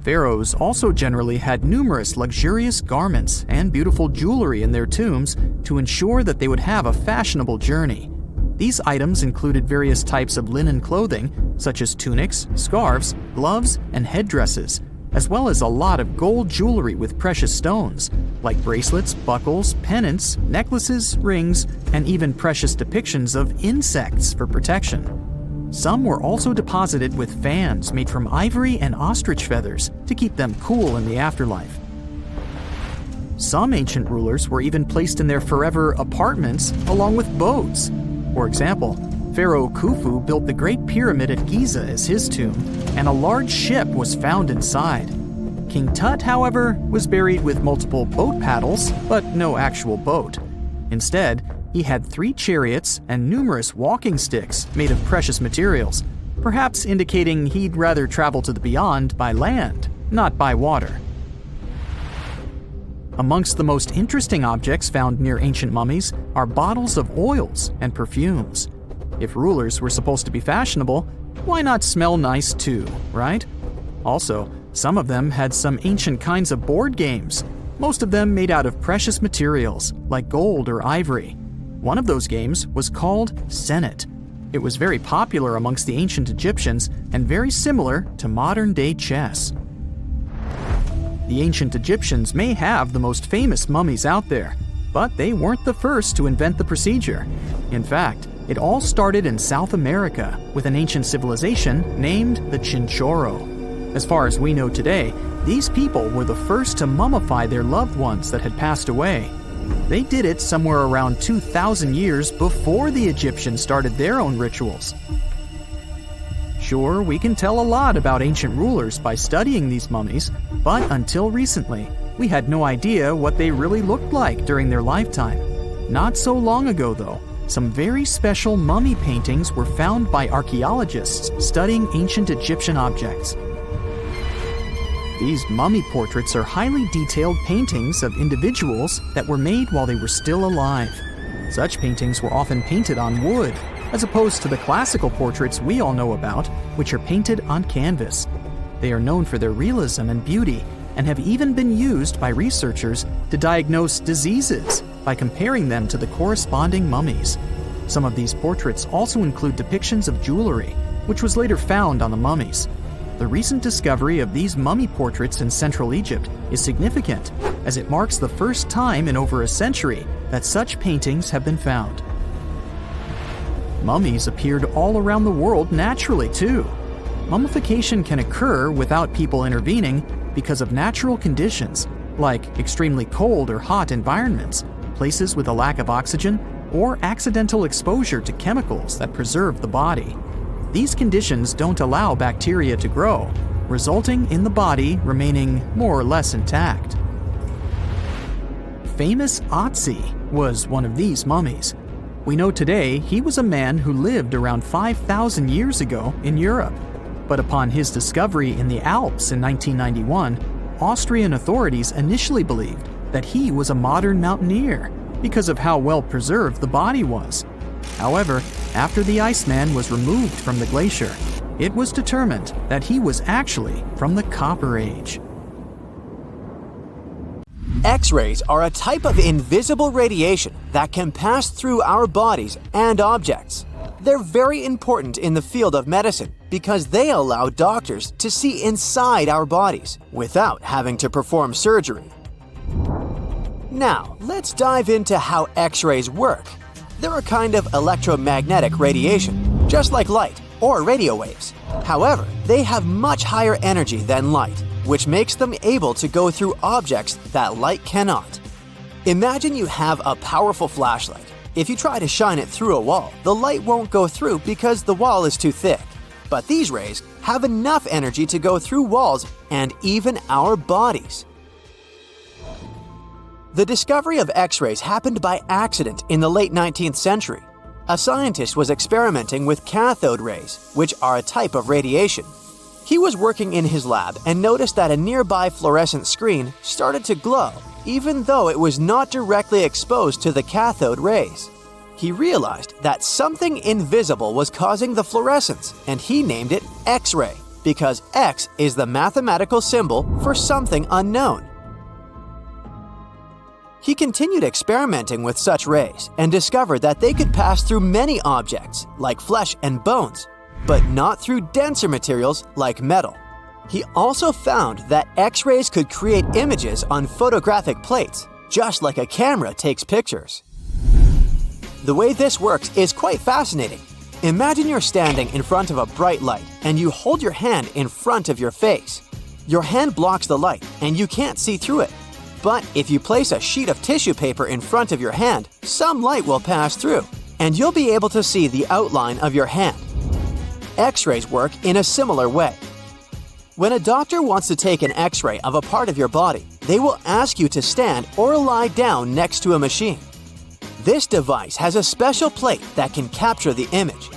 Pharaohs also generally had numerous luxurious garments and beautiful jewelry in their tombs to ensure that they would have a fashionable journey. These items included various types of linen clothing, such as tunics, scarves, gloves, and headdresses, as well as a lot of gold jewelry with precious stones, like bracelets, buckles, pendants, necklaces, rings, and even precious depictions of insects for protection. Some were also deposited with fans made from ivory and ostrich feathers to keep them cool in the afterlife. Some ancient rulers were even placed in their forever apartments along with boats. For example, Pharaoh Khufu built the Great Pyramid of Giza as his tomb, and a large ship was found inside. King Tut, however, was buried with multiple boat paddles, but no actual boat. Instead, he had 3 chariots and numerous walking sticks made of precious materials, perhaps indicating he'd rather travel to the beyond by land, not by water. Amongst the most interesting objects found near ancient mummies are bottles of oils and perfumes. If rulers were supposed to be fashionable, why not smell nice too, right? Also, some of them had some ancient kinds of board games, most of them made out of precious materials like gold or ivory. One of those games was called Senet. It was very popular amongst the ancient Egyptians and very similar to modern-day chess. The ancient Egyptians may have the most famous mummies out there, but they weren't the first to invent the procedure. In fact, it all started in South America with an ancient civilization named the Chinchorro. As far as we know today, these people were the first to mummify their loved ones that had passed away. They did it somewhere around 2,000 years before the Egyptians started their own rituals. Sure, we can tell a lot about ancient rulers by studying these mummies, but until recently, we had no idea what they really looked like during their lifetime. Not so long ago, though, some very special mummy paintings were found by archaeologists studying ancient Egyptian objects. These mummy portraits are highly detailed paintings of individuals that were made while they were still alive. Such paintings were often painted on wood, as opposed to the classical portraits we all know about, which are painted on canvas. They are known for their realism and beauty, and have even been used by researchers to diagnose diseases by comparing them to the corresponding mummies. Some of these portraits also include depictions of jewelry, which was later found on the mummies. The recent discovery of these mummy portraits in Central Egypt is significant, as it marks the first time in over a century that such paintings have been found. Mummies appeared all around the world naturally, too. Mummification can occur without people intervening because of natural conditions, like extremely cold or hot environments, places with a lack of oxygen, or accidental exposure to chemicals that preserve the body. These conditions don't allow bacteria to grow, resulting in the body remaining more or less intact. Famous Otzi was one of these mummies. We know today he was a man who lived around 5,000 years ago in Europe. But upon his discovery in the Alps in 1991, Austrian authorities initially believed that he was a modern mountaineer because of how well preserved the body was. However, after the Iceman was removed from the glacier, it was determined that he was actually from the Copper Age. X-rays are a type of invisible radiation that can pass through our bodies and objects. They're very important in the field of medicine because they allow doctors to see inside our bodies without having to perform surgery. Now, let's dive into how X-rays work. They're a kind of electromagnetic radiation, just like light or radio waves. However, they have much higher energy than light, which makes them able to go through objects that light cannot. Imagine you have a powerful flashlight. If you try to shine it through a wall, the light won't go through because the wall is too thick. But these rays have enough energy to go through walls and even our bodies. The discovery of X-rays happened by accident in the late 19th century. A scientist was experimenting with cathode rays, which are a type of radiation. He was working in his lab and noticed that a nearby fluorescent screen started to glow, even though it was not directly exposed to the cathode rays. He realized that something invisible was causing the fluorescence, and he named it X-ray, because X is the mathematical symbol for something unknown. He continued experimenting with such rays and discovered that they could pass through many objects, like flesh and bones, but not through denser materials like metal. He also found that X-rays could create images on photographic plates, just like a camera takes pictures. The way this works is quite fascinating. Imagine you're standing in front of a bright light and you hold your hand in front of your face. Your hand blocks the light and you can't see through it. But if you place a sheet of tissue paper in front of your hand, some light will pass through, and you'll be able to see the outline of your hand. X-rays work in a similar way. When a doctor wants to take an X-ray of a part of your body, they will ask you to stand or lie down next to a machine. This device has a special plate that can capture the image.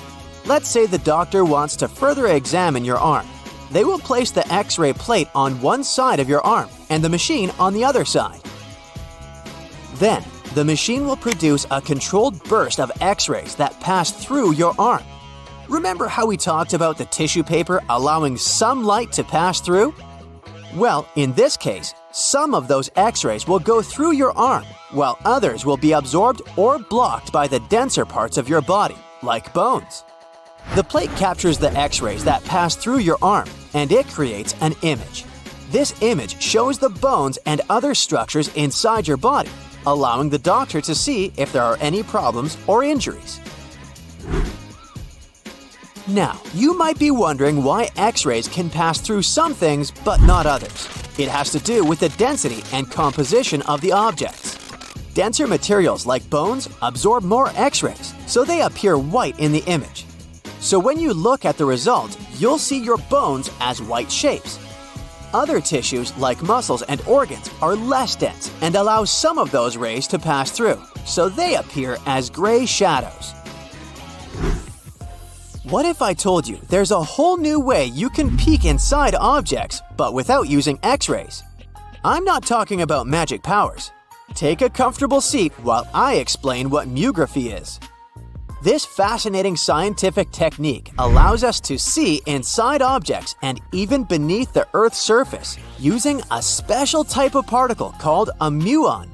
Let's say the doctor wants to further examine your arm. They will place the X-ray plate on one side of your arm and the machine on the other side. Then, the machine will produce a controlled burst of X-rays that pass through your arm. Remember how we talked about the tissue paper allowing some light to pass through? Well, in this case, some of those X-rays will go through your arm, while others will be absorbed or blocked by the denser parts of your body, like bones. The plate captures the X-rays that pass through your arm, and it creates an image. This image shows the bones and other structures inside your body, allowing the doctor to see if there are any problems or injuries. Now, you might be wondering why X-rays can pass through some things but not others. It has to do with the density and composition of the objects. Denser materials like bones absorb more X-rays, so they appear white in the image. So when you look at the result, you'll see your bones as white shapes. Other tissues like muscles and organs are less dense and allow some of those rays to pass through, so they appear as gray shadows. What if I told you there's a whole new way you can peek inside objects, but without using X-rays? I'm not talking about magic powers. Take a comfortable seat while I explain what mummification is. This fascinating scientific technique allows us to see inside objects and even beneath the Earth's surface using a special type of particle called a muon.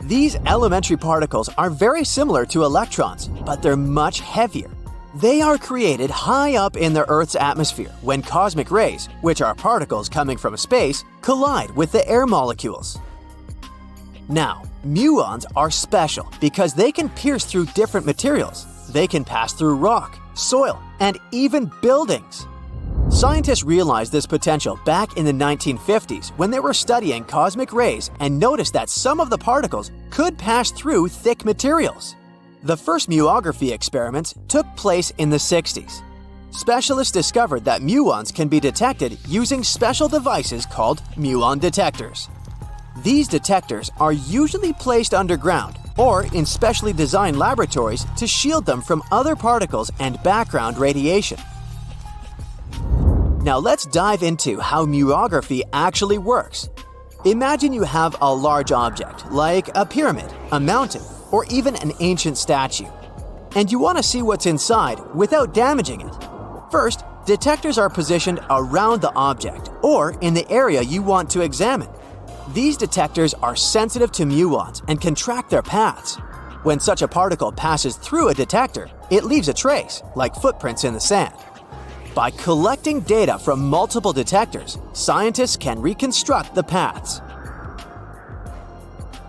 These elementary particles are very similar to electrons, but they're much heavier. They are created high up in the Earth's atmosphere when cosmic rays, which are particles coming from space, collide with the air molecules. Now, muons are special because they can pierce through different materials. They can pass through rock, soil, and even buildings. Scientists realized this potential back in the 1950s when they were studying cosmic rays and noticed that some of the particles could pass through thick materials. The first mummography experiments took place in the 60s. Specialists discovered that muons can be detected using special devices called muon detectors. These detectors are usually placed underground or in specially designed laboratories to shield them from other particles and background radiation. Now let's dive into how mummography actually works. Imagine you have a large object, like a pyramid, a mountain, or even an ancient statue, and you want to see what's inside without damaging it. First, detectors are positioned around the object or in the area you want to examine. These detectors are sensitive to muons and can track their paths. When such a particle passes through a detector, it leaves a trace, like footprints in the sand. By collecting data from multiple detectors, scientists can reconstruct the paths.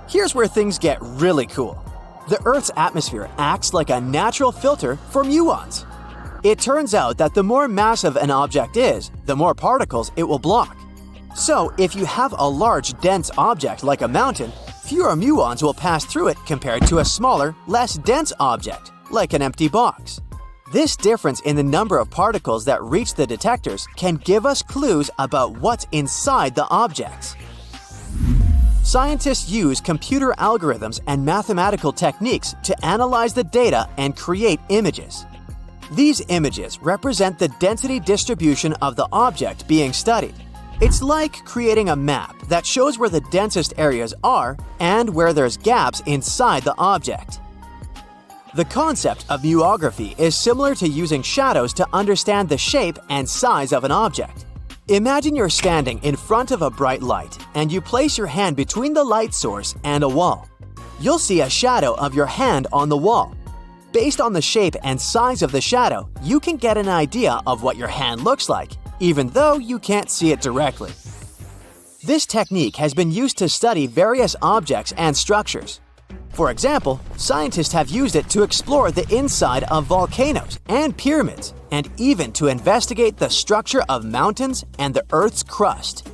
Here's where things get really cool. The Earth's atmosphere acts like a natural filter for muons. It turns out that the more massive an object is, the more particles it will block. So, if you have a large, dense object like a mountain, fewer muons will pass through it compared to a smaller, less dense object, like an empty box. This difference in the number of particles that reach the detectors can give us clues about what's inside the objects. Scientists use computer algorithms and mathematical techniques to analyze the data and create images. These images represent the density distribution of the object being studied. It's like creating a map that shows where the densest areas are and where there's gaps inside the object. The concept of mummography is similar to using shadows to understand the shape and size of an object. Imagine you're standing in front of a bright light and you place your hand between the light source and a wall. You'll see a shadow of your hand on the wall. Based on the shape and size of the shadow, you can get an idea of what your hand looks like, even though you can't see it directly. This technique has been used to study various objects and structures. For example, scientists have used it to explore the inside of volcanoes and pyramids, and even to investigate the structure of mountains and the Earth's crust.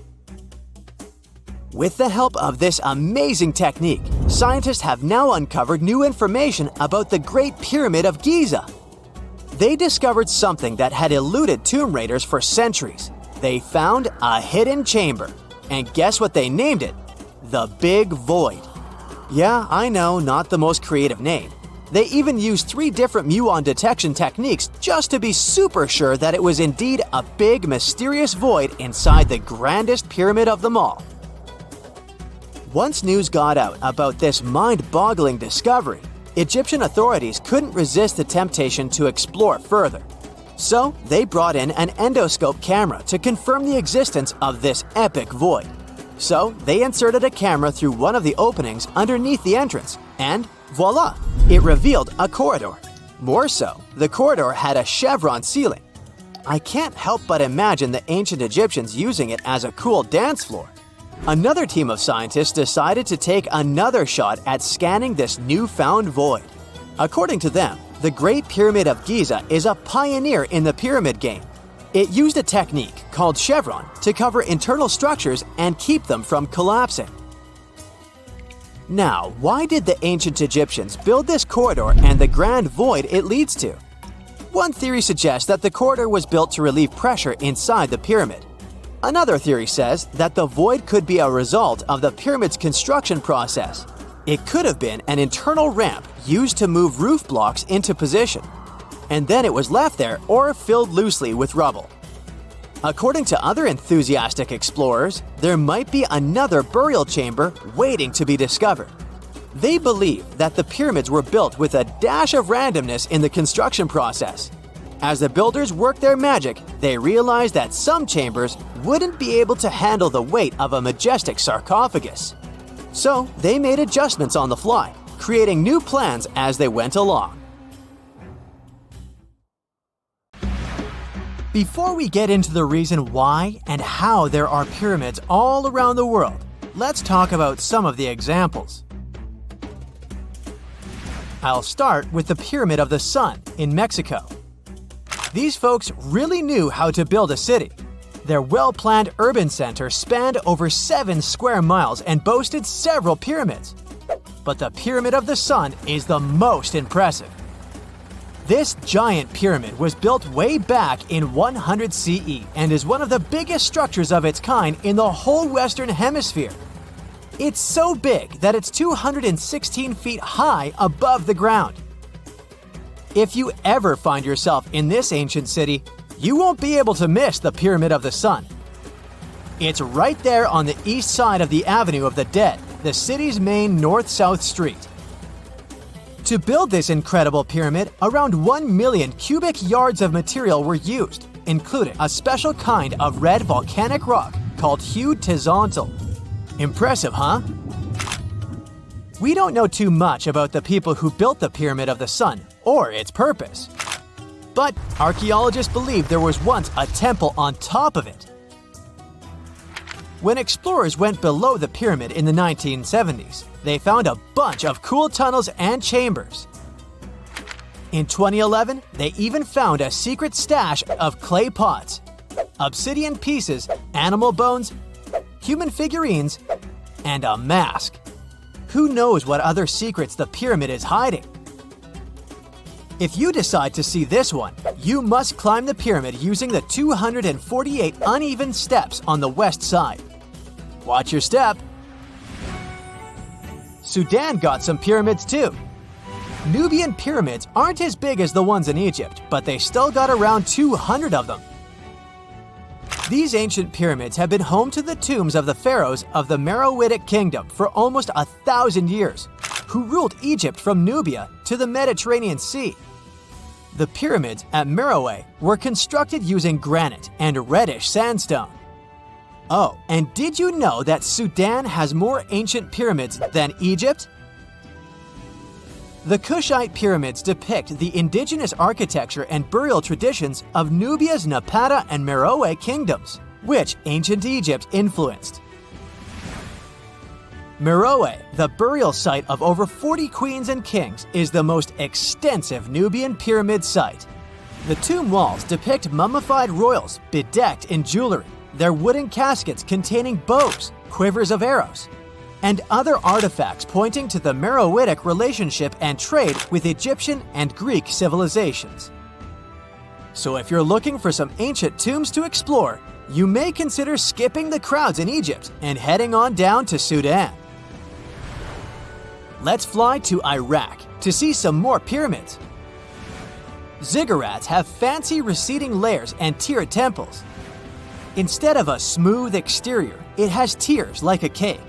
With the help of this amazing technique, scientists have now uncovered new information about the Great Pyramid of Giza. They discovered something that had eluded tomb raiders for centuries. They found a hidden chamber. And guess what they named it? The Big Void. Yeah, I know, not the most creative name. They even used 3 different muon detection techniques just to be super sure that it was indeed a big, mysterious void inside the grandest pyramid of them all. Once news got out about this mind-boggling discovery, Egyptian authorities couldn't resist the temptation to explore further. So, they brought in an endoscope camera to confirm the existence of this epic void. So, they inserted a camera through one of the openings underneath the entrance, and voila! It revealed a corridor. More so, the corridor had a chevron ceiling. I can't help but imagine the ancient Egyptians using it as a cool dance floor. Another team of scientists decided to take another shot at scanning this newfound void. According to them, the Great Pyramid of Giza is a pioneer in the pyramid game. It used a technique called chevron to cover internal structures and keep them from collapsing. Now, why did the ancient Egyptians build this corridor and the grand void it leads to? One theory suggests that the corridor was built to relieve pressure inside the pyramid. Another theory says that the void could be a result of the pyramid's construction process. It could have been an internal ramp used to move roof blocks into position, and then it was left there or filled loosely with rubble. According to other enthusiastic explorers, there might be another burial chamber waiting to be discovered. They believe that the pyramids were built with a dash of randomness in the construction process. As the builders worked their magic, they realized that some chambers wouldn't be able to handle the weight of a majestic sarcophagus. So they made adjustments on the fly, creating new plans as they went along. Before we get into the reason why and how there are pyramids all around the world, let's talk about some of the examples. I'll start with the Pyramid of the Sun in Mexico. These folks really knew how to build a city. Their well-planned urban center spanned over 7 square miles and boasted several pyramids. But the Pyramid of the Sun is the most impressive. This giant pyramid was built way back in 100 CE and is one of the biggest structures of its kind in the whole Western Hemisphere. It's so big that it's 216 feet high above the ground. If you ever find yourself in this ancient city, you won't be able to miss the Pyramid of the Sun. It's right there on the east side of the Avenue of the Dead, the city's main north-south street. To build this incredible pyramid, around 1 million cubic yards of material were used, including a special kind of red volcanic rock called hued tizontal. Impressive, huh? We don't know too much about the people who built the Pyramid of the Sun or its purpose. But archaeologists believe there was once a temple on top of it. When explorers went below the pyramid in the 1970s, they found a bunch of cool tunnels and chambers. In 2011, they even found a secret stash of clay pots, obsidian pieces, animal bones, human figurines, and a mask. Who knows what other secrets the pyramid is hiding? If you decide to see this one, you must climb the pyramid using the 248 uneven steps on the west side. Watch your step. Sudan got some pyramids too. Nubian pyramids aren't as big as the ones in Egypt, but they still got around 200 of them. These ancient pyramids have been home to the tombs of the pharaohs of the Meroitic Kingdom for almost 1,000 years, who ruled Egypt from Nubia to the Mediterranean Sea. The pyramids at Meroe were constructed using granite and reddish sandstone. Oh, and did you know that Sudan has more ancient pyramids than Egypt? The Kushite pyramids depict the indigenous architecture and burial traditions of Nubia's Napata and Meroe kingdoms, which ancient Egypt influenced. Meroe, the burial site of over 40 queens and kings, is the most extensive Nubian pyramid site. The tomb walls depict mummified royals bedecked in jewelry, their wooden caskets containing bows, quivers of arrows, and other artifacts pointing to the Meroitic relationship and trade with Egyptian and Greek civilizations. So if you're looking for some ancient tombs to explore, you may consider skipping the crowds in Egypt and heading on down to Sudan. Let's fly to Iraq to see some more pyramids. Ziggurats have fancy receding layers and tiered temples. Instead of a smooth exterior, it has tiers like a cake.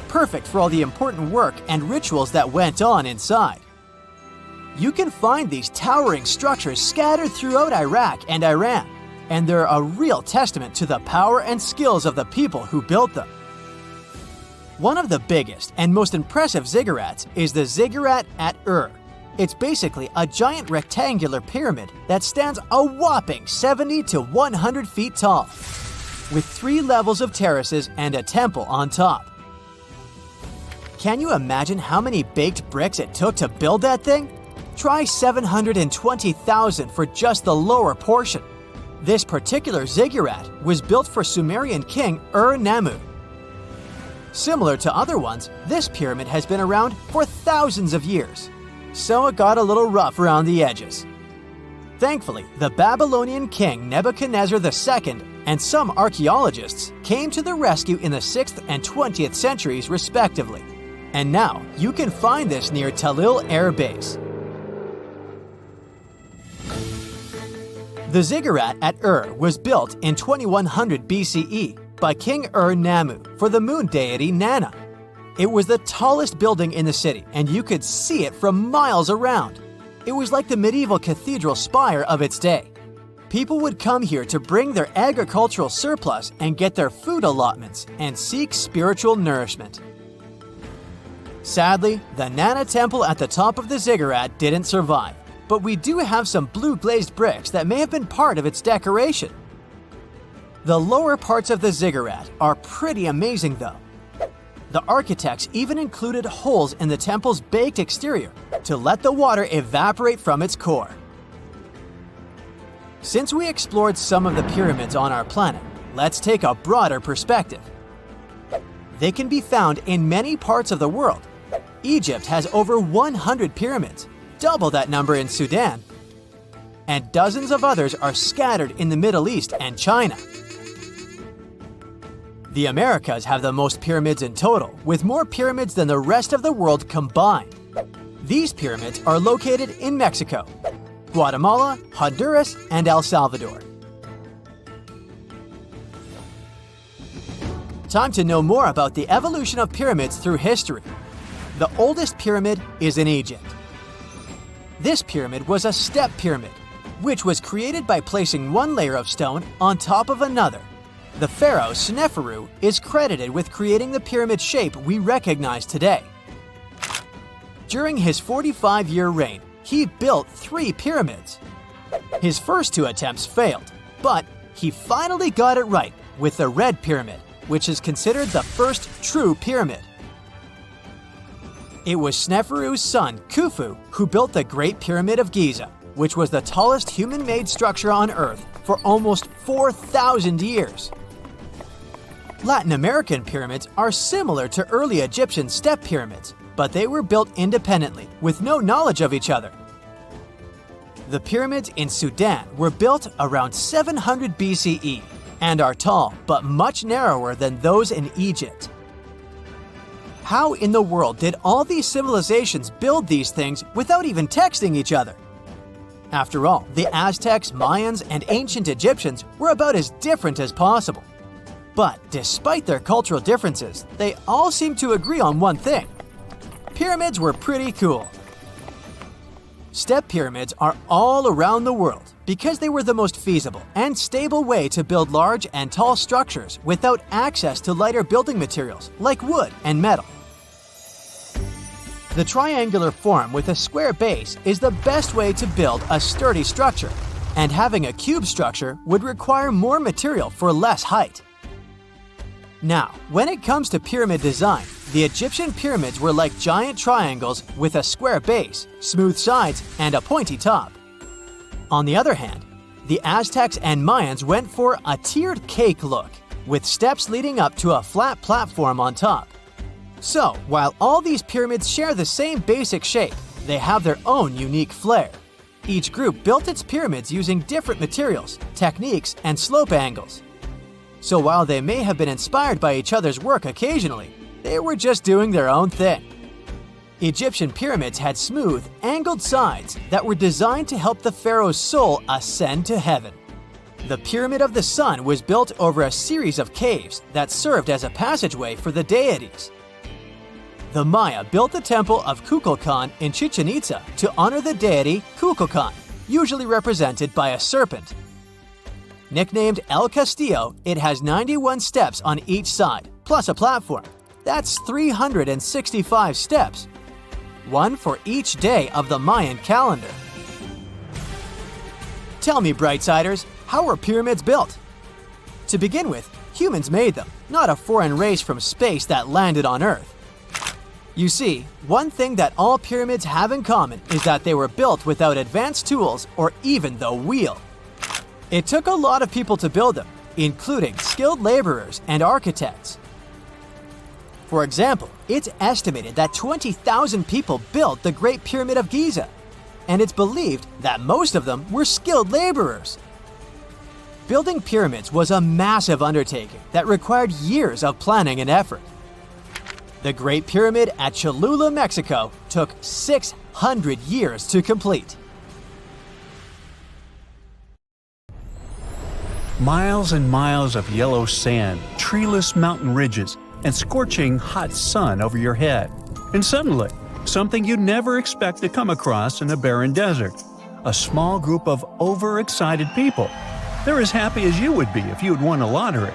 Perfect for all the important work and rituals that went on inside. You can find these towering structures scattered throughout Iraq and Iran, and they're a real testament to the power and skills of the people who built them. One of the biggest and most impressive ziggurats is the ziggurat at Ur. It's basically a giant rectangular pyramid that stands a whopping 70 to 100 feet tall, with 3 levels of terraces and a temple on top. Can you imagine how many baked bricks it took to build that thing? Try 720,000 for just the lower portion. This particular ziggurat was built for Sumerian king Ur-Nammu. Similar to other ones, this pyramid has been around for thousands of years, so it got a little rough around the edges. Thankfully, the Babylonian king Nebuchadnezzar II and some archaeologists came to the rescue in the 6th and 20th centuries respectively, and now you can find this near Talil Air Base. The ziggurat at Ur was built in 2100 BCE by King Ur-Nammu for the moon deity Nana. It was the tallest building in the city, and you could see it from miles around. It was like the medieval cathedral spire of its day. People would come here to bring their agricultural surplus and get their food allotments and seek spiritual nourishment. Sadly, the Nana temple at the top of the ziggurat didn't survive, but we do have some blue glazed bricks that may have been part of its decoration. The lower parts of the ziggurat are pretty amazing though. The architects even included holes in the temple's baked exterior to let the water evaporate from its core. Since we explored some of the pyramids on our planet, let's take a broader perspective. They can be found in many parts of the world. Egypt has over 100 pyramids, double that number in Sudan, and dozens of others are scattered in the Middle East and China. The Americas have the most pyramids in total, with more pyramids than the rest of the world combined. These pyramids are located in Mexico, Guatemala, Honduras, and El Salvador. Time to know more about the evolution of pyramids through history. The oldest pyramid is in Egypt. This pyramid was a step pyramid, which was created by placing one layer of stone on top of another. The pharaoh Sneferu is credited with creating the pyramid shape we recognize today. During his 45-year reign, he built 3 pyramids. His first 2 attempts failed, but he finally got it right with the Red Pyramid, which is considered the first true pyramid. It was Sneferu's son, Khufu, who built the Great Pyramid of Giza, which was the tallest human-made structure on Earth for almost 4,000 years. Latin American pyramids are similar to early Egyptian step pyramids, but they were built independently, with no knowledge of each other. The pyramids in Sudan were built around 700 BCE and are tall but much narrower than those in Egypt. How in the world did all these civilizations build these things without even texting each other? After all, the Aztecs, Mayans, and ancient Egyptians were about as different as possible. But despite their cultural differences, they all seem to agree on one thing: pyramids were pretty cool. Step pyramids are all around the world because they were the most feasible and stable way to build large and tall structures without access to lighter building materials like wood and metal. The triangular form with a square base is the best way to build a sturdy structure, and having a cube structure would require more material for less height. Now, when it comes to pyramid design, the Egyptian pyramids were like giant triangles with a square base, smooth sides, and a pointy top. On the other hand, the Aztecs and Mayans went for a tiered cake look, with steps leading up to a flat platform on top. So, while all these pyramids share the same basic shape, they have their own unique flair. Each group built its pyramids using different materials, techniques, and slope angles. So while they may have been inspired by each other's work occasionally, they were just doing their own thing. Egyptian pyramids had smooth, angled sides that were designed to help the pharaoh's soul ascend to heaven. The Pyramid of the Sun was built over a series of caves that served as a passageway for the deities. The Maya built the temple of Kukulkan in Chichen Itza to honor the deity Kukulkan, usually represented by a serpent. Nicknamed El Castillo, it has 91 steps on each side, plus a platform. That's 365 steps. one for each day of the Mayan calendar. Tell me, Brightsiders, how were pyramids built? To begin with, humans made them, not a foreign race from space that landed on Earth. You see, one thing that all pyramids have in common is that they were built without advanced tools or even the wheel. It took a lot of people to build them, including skilled laborers and architects. For example, it's estimated that 20,000 people built the Great Pyramid of Giza, and it's believed that most of them were skilled laborers. Building pyramids was a massive undertaking that required years of planning and effort. The Great Pyramid at Cholula, Mexico, took 600 years to complete. Miles and miles of yellow sand, treeless mountain ridges, and scorching hot sun over your head. And suddenly, something you'd never expect to come across in a barren desert. A small group of overexcited people. They're as happy as you would be if you'd won a lottery.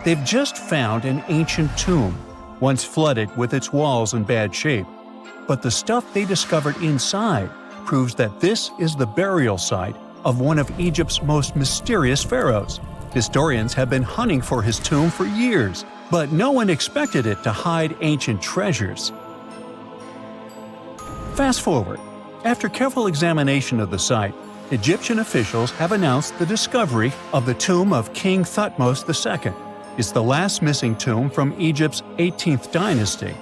They've just found an ancient tomb, once flooded with its walls in bad shape. But the stuff they discovered inside proves that this is the burial site of one of Egypt's most mysterious pharaohs. Historians have been hunting for his tomb for years, but no one expected it to hide ancient treasures. Fast forward. After careful examination of the site, Egyptian officials have announced the discovery of the tomb of King Thutmos II. It's the last missing tomb from Egypt's 18th dynasty.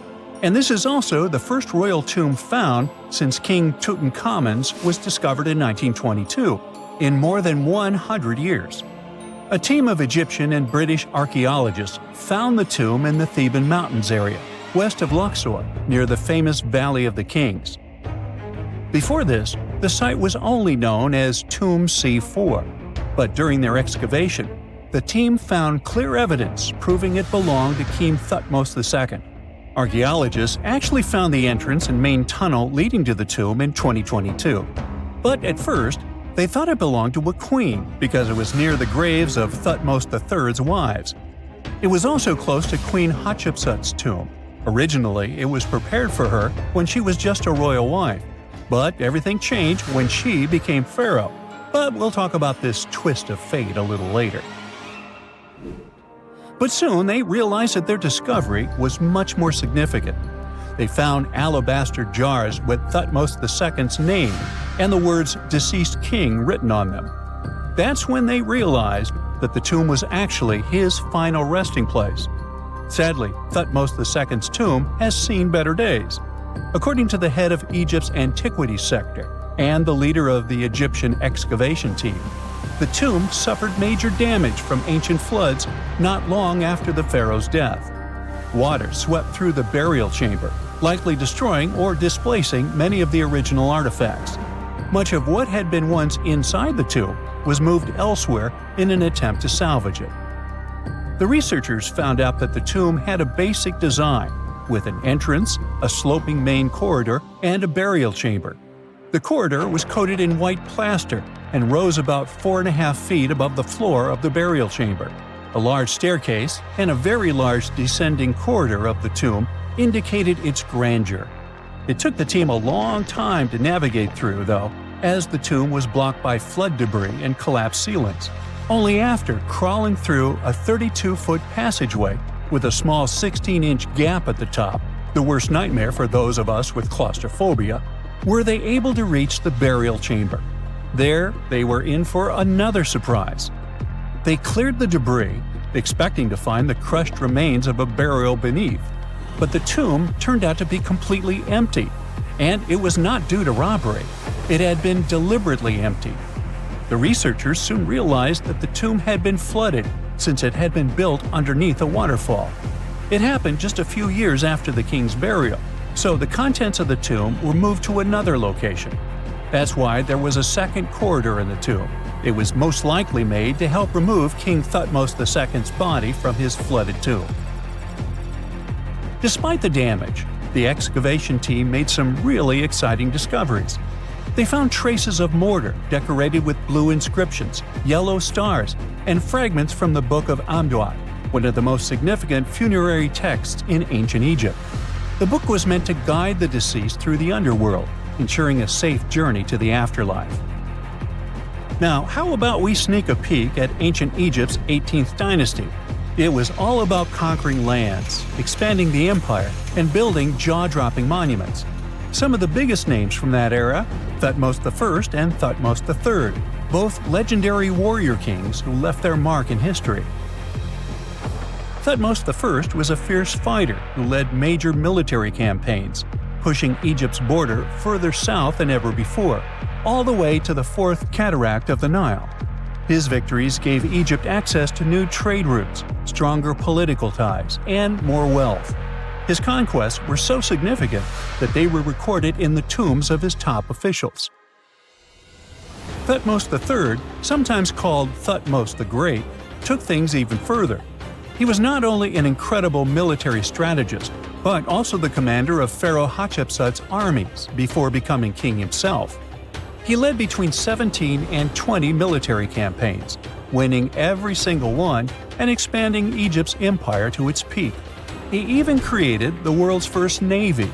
And this is also the first royal tomb found since King Tutankhamun's was discovered in 1922, in more than 100 years. A team of Egyptian and British archaeologists found the tomb in the Theban Mountains area, west of Luxor, near the famous Valley of the Kings. Before this, the site was only known as Tomb C4, but during their excavation, the team found clear evidence proving it belonged to King Thutmos II. Archaeologists actually found the entrance and main tunnel leading to the tomb in 2022. But at first, they thought it belonged to a queen because it was near the graves of Thutmos III's wives. It was also close to Queen Hatshepsut's tomb. Originally, it was prepared for her when she was just a royal wife. But everything changed when she became pharaoh. But we'll talk about this twist of fate a little later. But soon they realized that their discovery was much more significant. They found alabaster jars with Thutmos II's name and the words "deceased king" written on them. That's when they realized that the tomb was actually his final resting place. Sadly, Thutmos II's tomb has seen better days. According to the head of Egypt's antiquities sector and the leader of the Egyptian excavation team, the tomb suffered major damage from ancient floods not long after the pharaoh's death. Water swept through the burial chamber, likely destroying or displacing many of the original artifacts. Much of what had been once inside the tomb was moved elsewhere in an attempt to salvage it. The researchers found out that the tomb had a basic design, with an entrance, a sloping main corridor, and a burial chamber. The corridor was coated in white plaster and rose about 4.5 feet above the floor of the burial chamber. A large staircase and a very large descending corridor of the tomb indicated its grandeur. It took the team a long time to navigate through, though, as the tomb was blocked by flood debris and collapsed ceilings. Only after crawling through a 32-foot passageway with a small 16-inch gap at the top, the worst nightmare for those of us with claustrophobia, were they able to reach the burial chamber. There, they were in for another surprise. They cleared the debris, expecting to find the crushed remains of a burial beneath. But the tomb turned out to be completely empty, and it was not due to robbery. It had been deliberately emptied. The researchers soon realized that the tomb had been flooded since it had been built underneath a waterfall. It happened just a few years after the king's burial, so the contents of the tomb were moved to another location. That's why there was a second corridor in the tomb. It was most likely made to help remove King Thutmos II's body from his flooded tomb. Despite the damage, the excavation team made some really exciting discoveries. They found traces of mortar decorated with blue inscriptions, yellow stars, and fragments from the Book of Amduat, one of the most significant funerary texts in ancient Egypt. The book was meant to guide the deceased through the underworld, ensuring a safe journey to the afterlife. Now, how about we sneak a peek at ancient Egypt's 18th dynasty? It was all about conquering lands, expanding the empire, and building jaw-dropping monuments. Some of the biggest names from that era: Thutmos I and Thutmos III, both legendary warrior kings who left their mark in history. Thutmos I was a fierce fighter who led major military campaigns, pushing Egypt's border further south than ever before, all the way to the fourth cataract of the Nile. His victories gave Egypt access to new trade routes, stronger political ties, and more wealth. His conquests were so significant that they were recorded in the tombs of his top officials. Thutmos III, sometimes called Thutmos the Great, took things even further. He was not only an incredible military strategist, but also the commander of Pharaoh Hatshepsut's armies before becoming king himself. He led between 17 and 20 military campaigns, winning every single one and expanding Egypt's empire to its peak. He even created the world's first navy.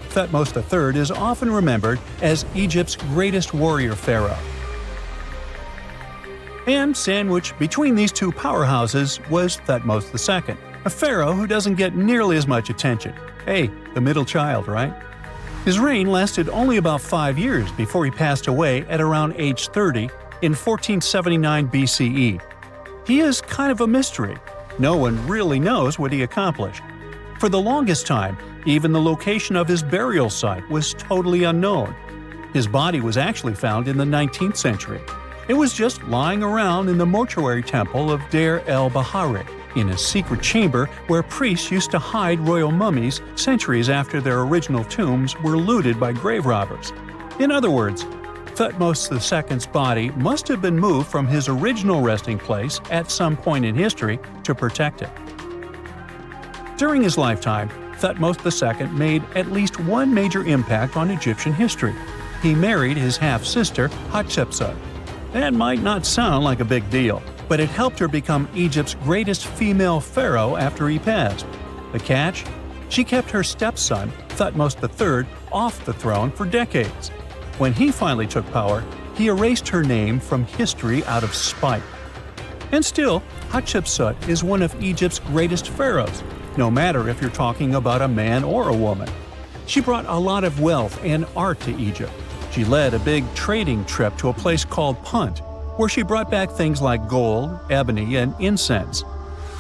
Thutmos III is often remembered as Egypt's greatest warrior pharaoh. And sandwiched between these two powerhouses was Thutmos II, a pharaoh who doesn't get nearly as much attention. Hey, the middle child, right? His reign lasted only about 5 years before he passed away at around age 30 in 1479 BCE. He is kind of a mystery. No one really knows what he accomplished. For the longest time, even the location of his burial site was totally unknown. His body was actually found in the 19th century. It was just lying around in the mortuary temple of Deir el-Bahari, in a secret chamber where priests used to hide royal mummies centuries after their original tombs were looted by grave robbers. In other words, Thutmos II's body must have been moved from his original resting place at some point in history to protect it. During his lifetime, Thutmos II made at least one major impact on Egyptian history. He married his half-sister Hatshepsut. That might not sound like a big deal, but it helped her become Egypt's greatest female pharaoh after he passed. The catch? She kept her stepson, Thutmos III, off the throne for decades. When he finally took power, he erased her name from history out of spite. And still, Hatshepsut is one of Egypt's greatest pharaohs, no matter if you're talking about a man or a woman. She brought a lot of wealth and art to Egypt. She led a big trading trip to a place called Punt, where she brought back things like gold, ebony, and incense.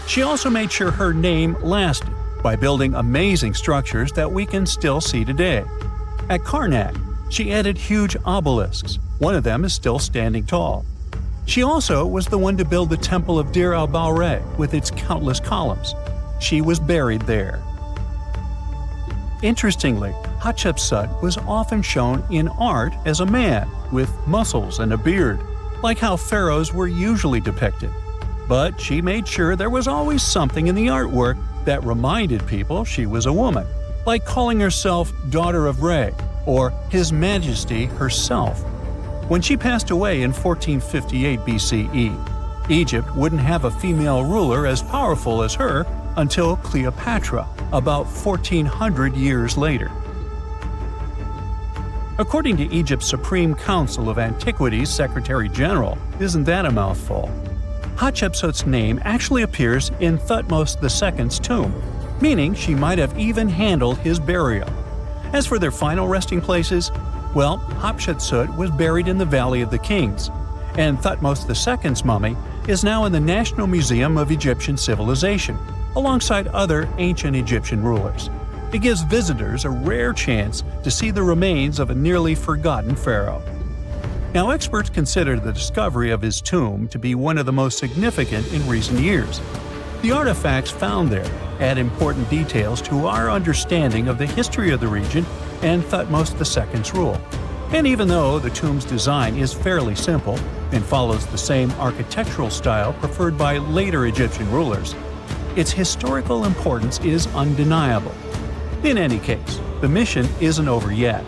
She also made sure her name lasted by building amazing structures that we can still see today. At Karnak, she added huge obelisks. One of them is still standing tall. She also was the one to build the Temple of Deir al-Bahari with its countless columns. She was buried there. Interestingly, Hatshepsut was often shown in art as a man, with muscles and a beard, like how pharaohs were usually depicted. But she made sure there was always something in the artwork that reminded people she was a woman, like calling herself Daughter of Re, or His Majesty herself. When she passed away in 1458 BCE, Egypt wouldn't have a female ruler as powerful as her until Cleopatra, about 1400 years later. According to Egypt's Supreme Council of Antiquities Secretary General, isn't that a mouthful? Hatshepsut's name actually appears in Thutmos II's tomb, meaning she might have even handled his burial. As for their final resting places, well, Hatshepsut was buried in the Valley of the Kings, and Thutmos II's mummy is now in the National Museum of Egyptian Civilization, alongside other ancient Egyptian rulers. It gives visitors a rare chance to see the remains of a nearly forgotten pharaoh. Now, experts consider the discovery of his tomb to be one of the most significant in recent years. The artifacts found there add important details to our understanding of the history of the region and Thutmos II's rule. And even though the tomb's design is fairly simple and follows the same architectural style preferred by later Egyptian rulers, its historical importance is undeniable. In any case, the mission isn't over yet.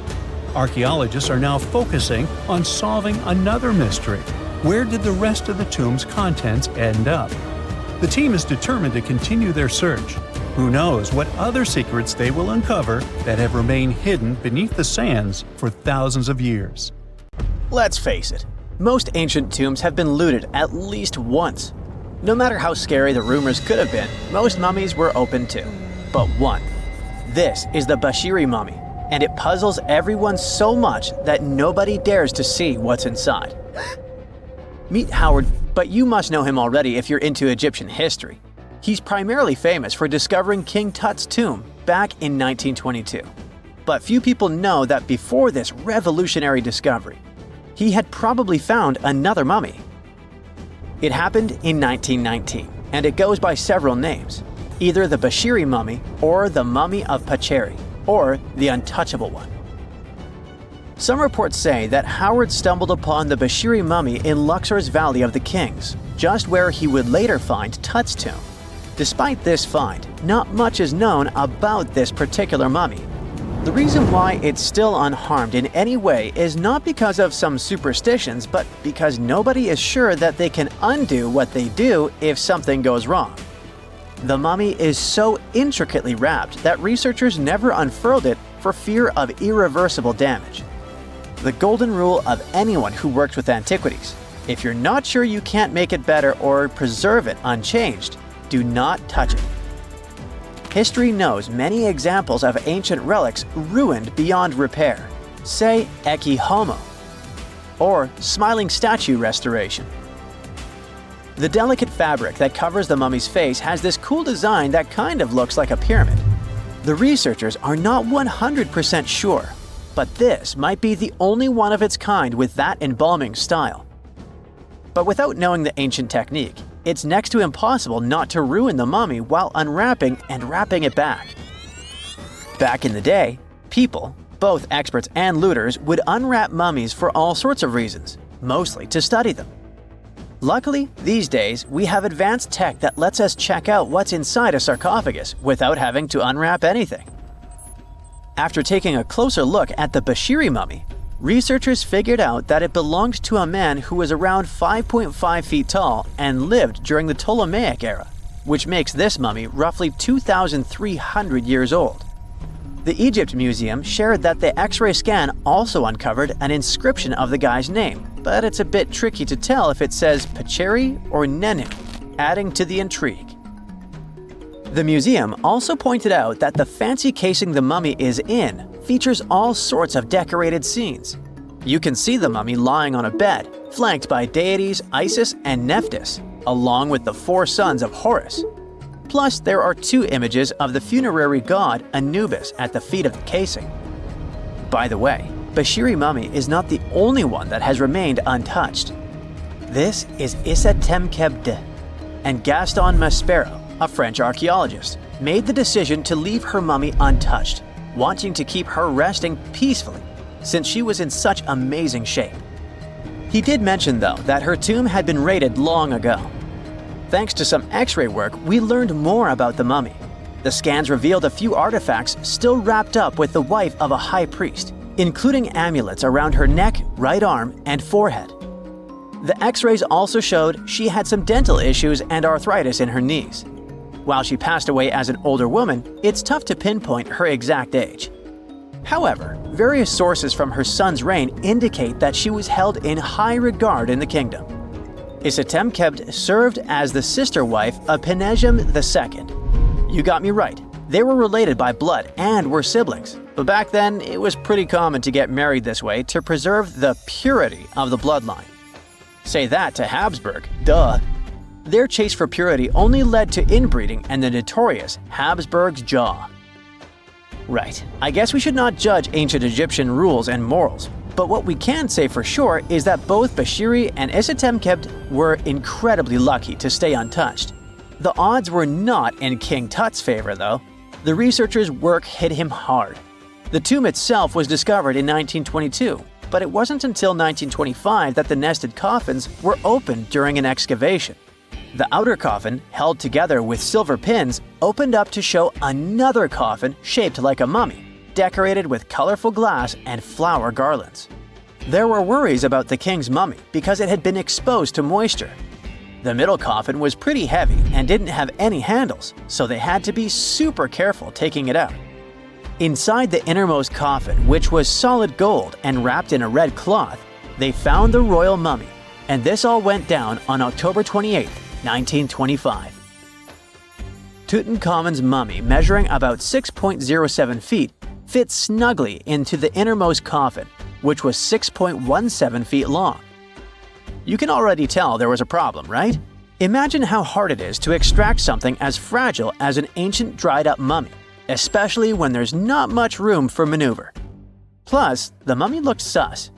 Archaeologists are now focusing on solving another mystery. Where did the rest of the tomb's contents end up? The team is determined to continue their search. Who knows what other secrets they will uncover that have remained hidden beneath the sands for thousands of years. Let's face it, most ancient tombs have been looted at least once. No matter how scary the rumors could have been, most mummies were open too. But one. This is the Bashiri mummy, and it puzzles everyone so much that nobody dares to see what's inside. Meet Howard, but you must know him already if you're into Egyptian history. He's primarily famous for discovering King Tut's tomb back in 1922. But few people know that before this revolutionary discovery, he had probably found another mummy. It happened in 1919, and it goes by several names, either the Bashiri mummy or the mummy of Pacheri, or the untouchable one. Some reports say that Howard stumbled upon the Bashiri mummy in Luxor's Valley of the Kings, just where he would later find Tut's tomb. Despite this find, not much is known about this particular mummy. The reason why it's still unharmed in any way is not because of some superstitions, but because nobody is sure that they can undo what they do if something goes wrong. The mummy is so intricately wrapped that researchers never unfurled it for fear of irreversible damage. The golden rule of anyone who works with antiquities: if you're not sure you can't make it better or preserve it unchanged, do not touch it. History knows many examples of ancient relics ruined beyond repair, say Ecce Homo, or smiling statue restoration. The delicate fabric that covers the mummy's face has this cool design that kind of looks like a pyramid. The researchers are not 100% sure, but this might be the only one of its kind with that embalming style. But without knowing the ancient technique, it's next to impossible not to ruin the mummy while unwrapping and wrapping it back. Back in the day, people, both experts and looters, would unwrap mummies for all sorts of reasons, mostly to study them. Luckily, these days, we have advanced tech that lets us check out what's inside a sarcophagus without having to unwrap anything. After taking a closer look at the Bashiri mummy, researchers figured out that it belonged to a man who was around 5.5 feet tall and lived during the Ptolemaic era, which makes this mummy roughly 2,300 years old. The Egypt Museum shared that the X-ray scan also uncovered an inscription of the guy's name, but it's a bit tricky to tell if it says Pacheri or Nenu, adding to the intrigue. The museum also pointed out that the fancy casing the mummy is in features all sorts of decorated scenes. You can see the mummy lying on a bed, flanked by deities Isis and Nephthys, along with the 4 sons of Horus. Plus, there are 2 images of the funerary god Anubis at the feet of the casing. By the way, Bashiri mummy is not the only one that has remained untouched. This is Issa Temkebde, and Gaston Maspero, a French archaeologist, made the decision to leave her mummy untouched, wanting to keep her resting peacefully since she was in such amazing shape. He did mention, though, that her tomb had been raided long ago. Thanks to some X-ray work, we learned more about the mummy. The scans revealed a few artifacts still wrapped up with the wife of a high priest, including amulets around her neck, right arm, and forehead. The X-rays also showed she had some dental issues and arthritis in her knees. While she passed away as an older woman, it's tough to pinpoint her exact age. However, various sources from her son's reign indicate that she was held in high regard in the kingdom. Isatemkebd served as the sister wife of Penejam II. You got me right, they were related by blood and were siblings, but back then it was pretty common to get married this way to preserve the purity of the bloodline. Say that to Habsburg, duh. Their chase for purity only led to inbreeding and the notorious Habsburg's jaw. Right, I guess we should not judge ancient Egyptian rules and morals, but what we can say for sure is that both Bashiri and Isatemkebd were incredibly lucky to stay untouched. The odds were not in King Tut's favor, though. The researchers' work hit him hard. The tomb itself was discovered in 1922, but it wasn't until 1925 that the nested coffins were opened during an excavation. The outer coffin, held together with silver pins, opened up to show another coffin shaped like a mummy, decorated with colorful glass and flower garlands. There were worries about the king's mummy because it had been exposed to moisture. The middle coffin was pretty heavy and didn't have any handles, so they had to be super careful taking it out. Inside the innermost coffin, which was solid gold and wrapped in a red cloth, they found the royal mummy, and this all went down on October 28, 1925. Tutankhamun's mummy, measuring about 6.07 feet, fit snugly into the innermost coffin, which was 6.17 feet long. You can already tell there was a problem, right? Imagine how hard it is to extract something as fragile as an ancient dried-up mummy, especially when there's not much room for maneuver. Plus, the mummy looked sus.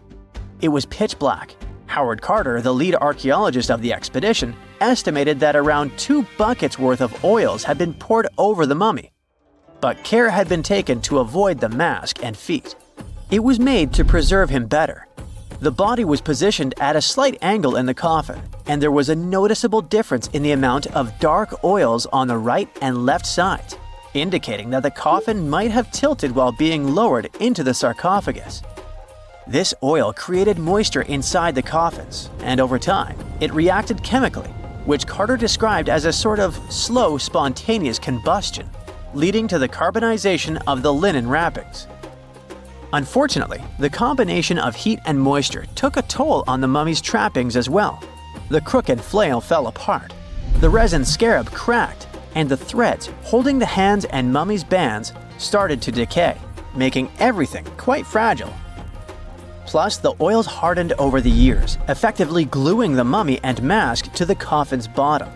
It was pitch black. Howard Carter, the lead archaeologist of the expedition, estimated that around 2 buckets worth of oils had been poured over the mummy. But care had been taken to avoid the mask and feet. It was made to preserve him better. The body was positioned at a slight angle in the coffin, and there was a noticeable difference in the amount of dark oils on the right and left sides, indicating that the coffin might have tilted while being lowered into the sarcophagus. This oil created moisture inside the coffins, and over time, it reacted chemically, which Carter described as a sort of slow, spontaneous combustion, leading to the carbonization of the linen wrappings. Unfortunately, the combination of heat and moisture took a toll on the mummy's trappings as well. The crooked flail fell apart, the resin scarab cracked, and the threads holding the hands and mummy's bands started to decay, making everything quite fragile. Plus, the oils hardened over the years, effectively gluing the mummy and mask to the coffin's bottom.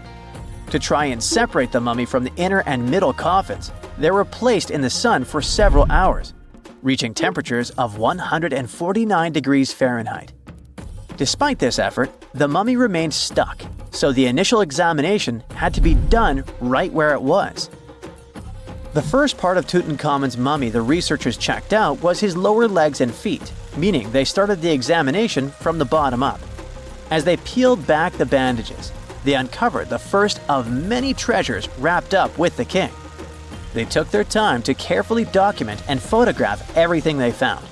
To try and separate the mummy from the inner and middle coffins, they were placed in the sun for several hours, reaching temperatures of 149 degrees Fahrenheit. Despite this effort, the mummy remained stuck, so the initial examination had to be done right where it was. The first part of Tutankhamun's mummy the researchers checked out was his lower legs and feet, meaning they started the examination from the bottom up. As they peeled back the bandages, they uncovered the first of many treasures wrapped up with the king. They took their time to carefully document and photograph everything they found.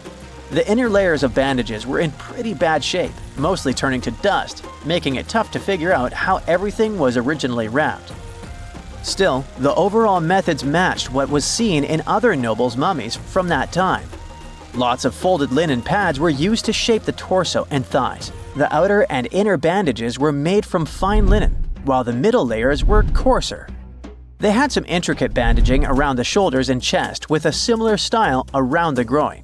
The inner layers of bandages were in pretty bad shape, mostly turning to dust, making it tough to figure out how everything was originally wrapped. Still, the overall methods matched what was seen in other nobles' mummies from that time. Lots of folded linen pads were used to shape the torso and thighs. The outer and inner bandages were made from fine linen, while the middle layers were coarser. They had some intricate bandaging around the shoulders and chest with a similar style around the groin.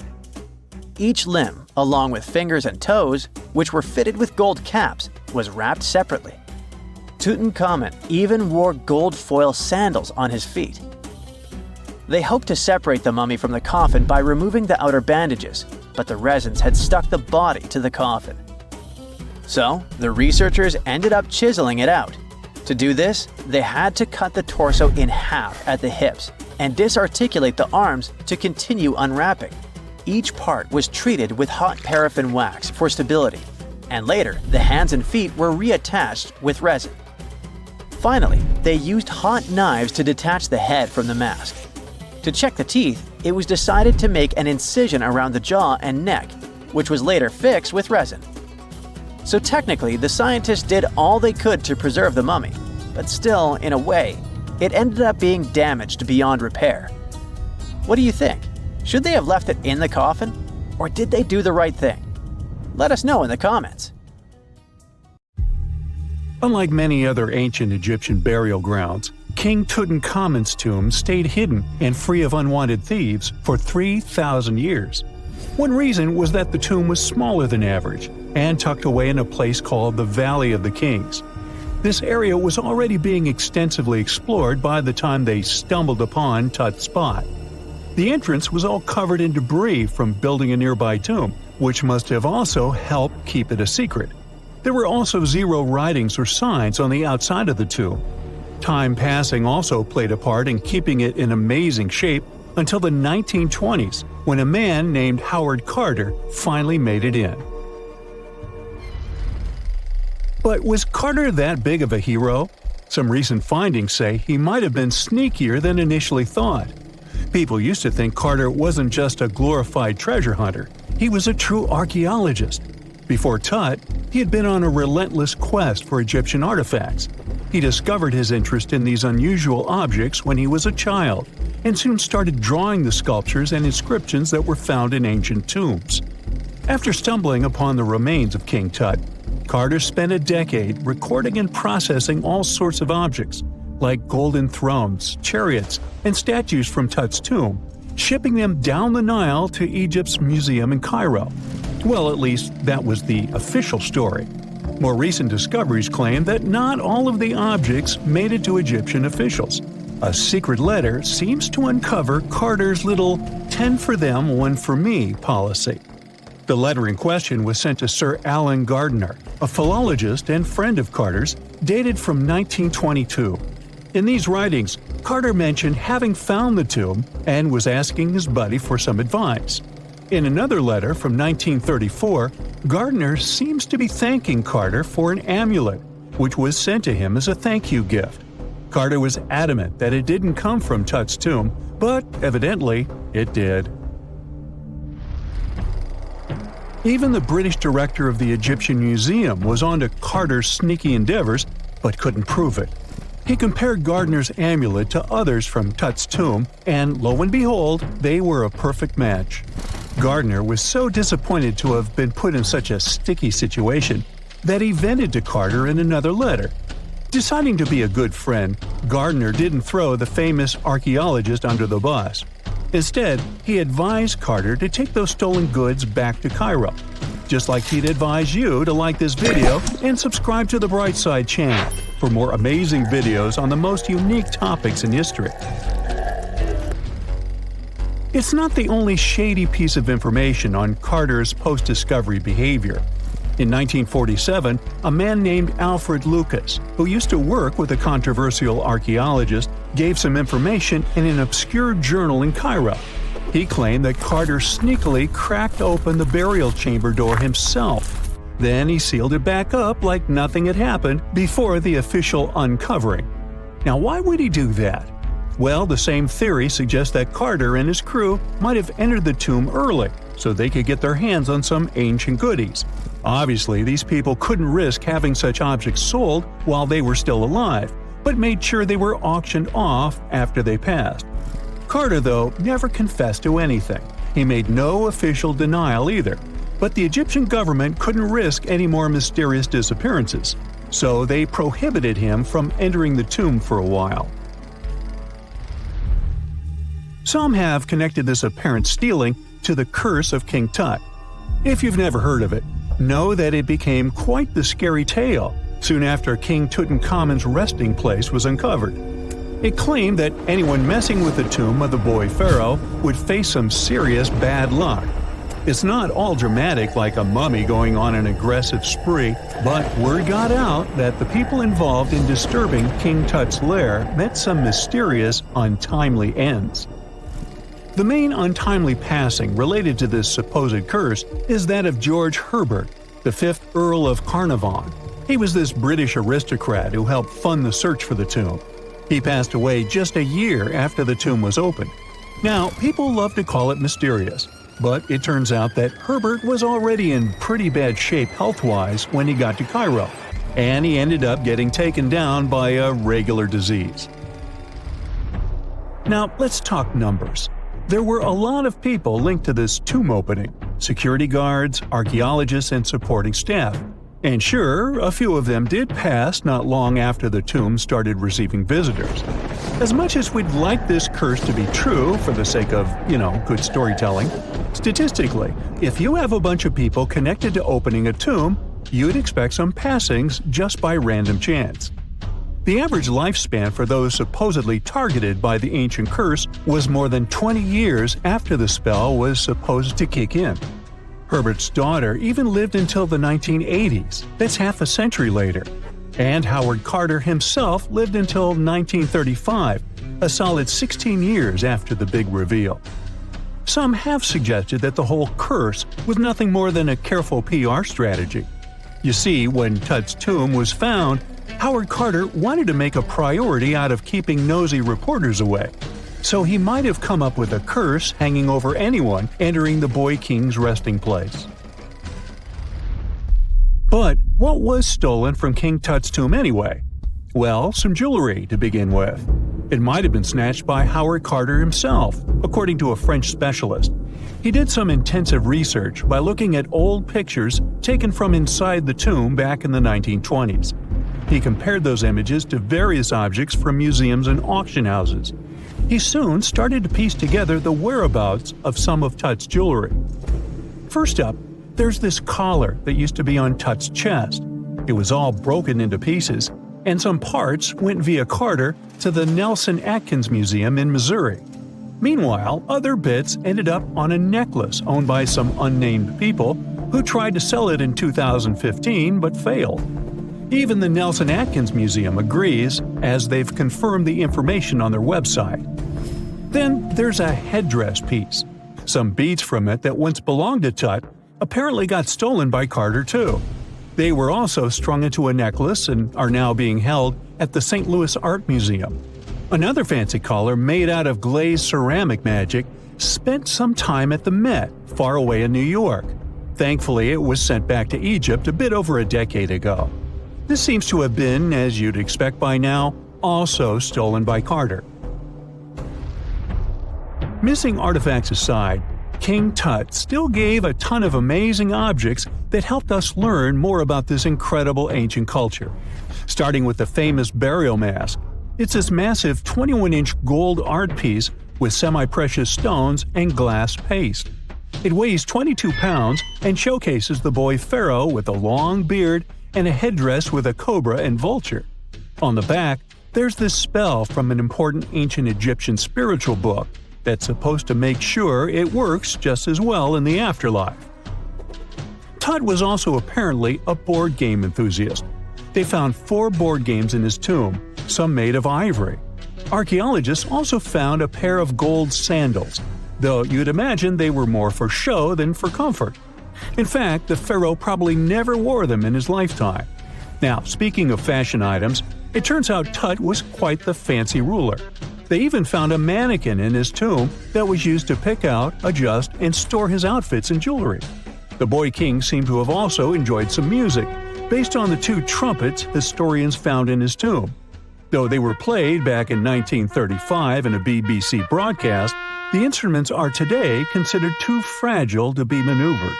Each limb, along with fingers and toes, which were fitted with gold caps, was wrapped separately. Tutankhamun even wore gold foil sandals on his feet. They hoped to separate the mummy from the coffin by removing the outer bandages, but the resins had stuck the body to the coffin. So, the researchers ended up chiseling it out. To do this, they had to cut the torso in half at the hips and disarticulate the arms to continue unwrapping. Each part was treated with hot paraffin wax for stability, and later the hands and feet were reattached with resin. Finally, they used hot knives to detach the head from the mask. To check the teeth, it was decided to make an incision around the jaw and neck, which was later fixed with resin. So technically, the scientists did all they could to preserve the mummy, but still, in a way, it ended up being damaged beyond repair. What do you think? Should they have left it in the coffin? Or did they do the right thing? Let us know in the comments. Unlike many other ancient Egyptian burial grounds, King Tutankhamun's tomb stayed hidden and free of unwanted thieves for 3,000 years. One reason was that the tomb was smaller than average and tucked away in a place called the Valley of the Kings. This area was already being extensively explored by the time they stumbled upon Tut's spot. The entrance was all covered in debris from building a nearby tomb, which must have also helped keep it a secret. There were also zero writings or signs on the outside of the tomb. Time passing also played a part in keeping it in amazing shape until the 1920s, when a man named Howard Carter finally made it in. But was Carter that big of a hero? Some recent findings say he might have been sneakier than initially thought. People used to think Carter wasn't just a glorified treasure hunter, he was a true archaeologist. Before Tut, he had been on a relentless quest for Egyptian artifacts. He discovered his interest in these unusual objects when he was a child, and soon started drawing the sculptures and inscriptions that were found in ancient tombs. After stumbling upon the remains of King Tut, Carter spent a decade recording and processing all sorts of objects, like golden thrones, chariots, and statues from Tut's tomb, shipping them down the Nile to Egypt's museum in Cairo. Well, at least that was the official story. More recent discoveries claim that not all of the objects made it to Egyptian officials. A secret letter seems to uncover Carter's little 10 for them, 1 for me policy. The letter in question was sent to Sir Alan Gardiner, a philologist and friend of Carter's, dated from 1922. In these writings, Carter mentioned having found the tomb and was asking his buddy for some advice. In another letter from 1934, Gardiner seems to be thanking Carter for an amulet, which was sent to him as a thank you gift. Carter was adamant that it didn't come from Tut's tomb, but evidently it did. Even the British director of the Egyptian Museum was onto Carter's sneaky endeavors, but couldn't prove it. He compared Gardiner's amulet to others from Tut's tomb, and lo and behold, they were a perfect match. Gardiner was so disappointed to have been put in such a sticky situation that he vented to Carter in another letter. Deciding to be a good friend, Gardiner didn't throw the famous archaeologist under the bus. Instead, he advised Carter to take those stolen goods back to Cairo, just like he'd advise you to like this video and subscribe to the Brightside channel for more amazing videos on the most unique topics in history. It's not the only shady piece of information on Carter's post-discovery behavior. In 1947, a man named Alfred Lucas, who used to work with a controversial archaeologist, gave some information in an obscure journal in Cairo. He claimed that Carter sneakily cracked open the burial chamber door himself. Then he sealed it back up like nothing had happened before the official uncovering. Now, why would he do that? Well, the same theory suggests that Carter and his crew might have entered the tomb early so they could get their hands on some ancient goodies. Obviously, these people couldn't risk having such objects sold while they were still alive, but made sure they were auctioned off after they passed. Carter, though, never confessed to anything. He made no official denial either, but the Egyptian government couldn't risk any more mysterious disappearances, so they prohibited him from entering the tomb for a while. Some have connected this apparent stealing to the curse of King Tut. If you've never heard of it, know that it became quite the scary tale soon after King Tutankhamun's resting place was uncovered. It claimed that anyone messing with the tomb of the boy pharaoh would face some serious bad luck. It's not all dramatic like a mummy going on an aggressive spree, but word got out that the people involved in disturbing King Tut's lair met some mysterious, untimely ends. The main untimely passing related to this supposed curse is that of George Herbert, the 5th Earl of Carnarvon. He was this British aristocrat who helped fund the search for the tomb. He passed away just a year after the tomb was opened. Now, people love to call it mysterious, but it turns out that Herbert was already in pretty bad shape health-wise when he got to Cairo, and he ended up getting taken down by a regular disease. Now, let's talk numbers. There were a lot of people linked to this tomb opening – security guards, archaeologists, and supporting staff. And sure, a few of them did pass not long after the tomb started receiving visitors. As much as we'd like this curse to be true for the sake of, good storytelling, statistically, if you have a bunch of people connected to opening a tomb, you'd expect some passings just by random chance. The average lifespan for those supposedly targeted by the ancient curse was more than 20 years after the spell was supposed to kick in. Herbert's daughter even lived until the 1980s, that's half a century later. And Howard Carter himself lived until 1935, a solid 16 years after the big reveal. Some have suggested that the whole curse was nothing more than a careful PR strategy. You see, when Tut's tomb was found, Howard Carter wanted to make a priority out of keeping nosy reporters away, so he might have come up with a curse hanging over anyone entering the boy king's resting place. But what was stolen from King Tut's tomb anyway? Well, some jewelry to begin with. It might have been snatched by Howard Carter himself, according to a French specialist. He did some intensive research by looking at old pictures taken from inside the tomb back in the 1920s. He compared those images to various objects from museums and auction houses. He soon started to piece together the whereabouts of some of Tut's jewelry. First up, there's this collar that used to be on Tut's chest. It was all broken into pieces, and some parts went via Carter to the Nelson Atkins Museum in Missouri. Meanwhile, other bits ended up on a necklace owned by some unnamed people who tried to sell it in 2015 but failed. Even the Nelson Atkins Museum agrees, as they've confirmed the information on their website. Then there's a headdress piece. Some beads from it that once belonged to Tut apparently got stolen by Carter too. They were also strung into a necklace and are now being held at the St. Louis Art Museum. Another fancy collar made out of glazed ceramic magic spent some time at the Met, far away in New York. Thankfully, it was sent back to Egypt a bit over a decade ago. This seems to have been, as you'd expect by now, also stolen by Carter. Missing artifacts aside, King Tut still gave a ton of amazing objects that helped us learn more about this incredible ancient culture. Starting with the famous burial mask. It's this massive 21-inch gold art piece with semi-precious stones and glass paste. It weighs 22 pounds and showcases the boy pharaoh with a long beard and a headdress with a cobra and vulture. On the back, there's this spell from an important ancient Egyptian spiritual book that's supposed to make sure it works just as well in the afterlife. Tut was also apparently a board game enthusiast. They found 4 board games in his tomb, some made of ivory. Archaeologists also found a pair of gold sandals, though you'd imagine they were more for show than for comfort. In fact, the pharaoh probably never wore them in his lifetime. Now, speaking of fashion items, it turns out Tut was quite the fancy ruler. They even found a mannequin in his tomb that was used to pick out, adjust, and store his outfits and jewelry. The boy king seemed to have also enjoyed some music, based on the 2 trumpets historians found in his tomb. Though they were played back in 1935 in a BBC broadcast, the instruments are today considered too fragile to be maneuvered.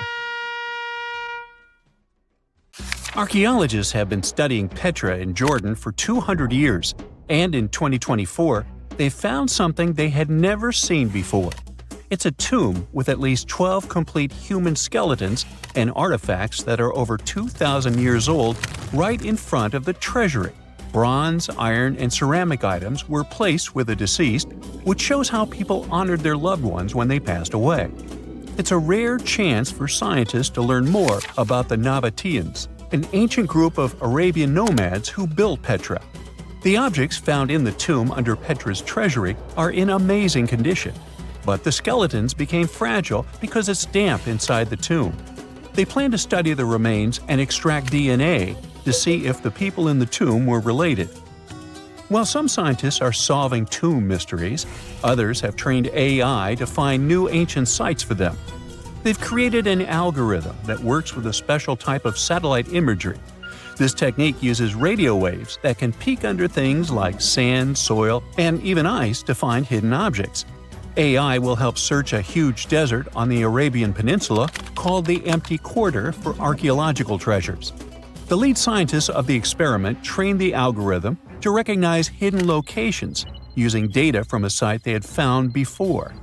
Archaeologists have been studying Petra in Jordan for 200 years, and in 2024, they found something they had never seen before. It's a tomb with at least 12 complete human skeletons and artifacts that are over 2,000 years old right in front of the treasury. Bronze, iron, and ceramic items were placed with the deceased, which shows how people honored their loved ones when they passed away. It's a rare chance for scientists to learn more about the Nabateans, an ancient group of Arabian nomads who built Petra. The objects found in the tomb under Petra's treasury are in amazing condition, but the skeletons became fragile because it's damp inside the tomb. They plan to study the remains and extract DNA to see if the people in the tomb were related. While some scientists are solving tomb mysteries, others have trained AI to find new ancient sites for them. They've created an algorithm that works with a special type of satellite imagery. This technique uses radio waves that can peek under things like sand, soil, and even ice to find hidden objects. AI will help search a huge desert on the Arabian Peninsula called the Empty Quarter for archaeological treasures. The lead scientists of the experiment trained the algorithm to recognize hidden locations using data from a site they had found before.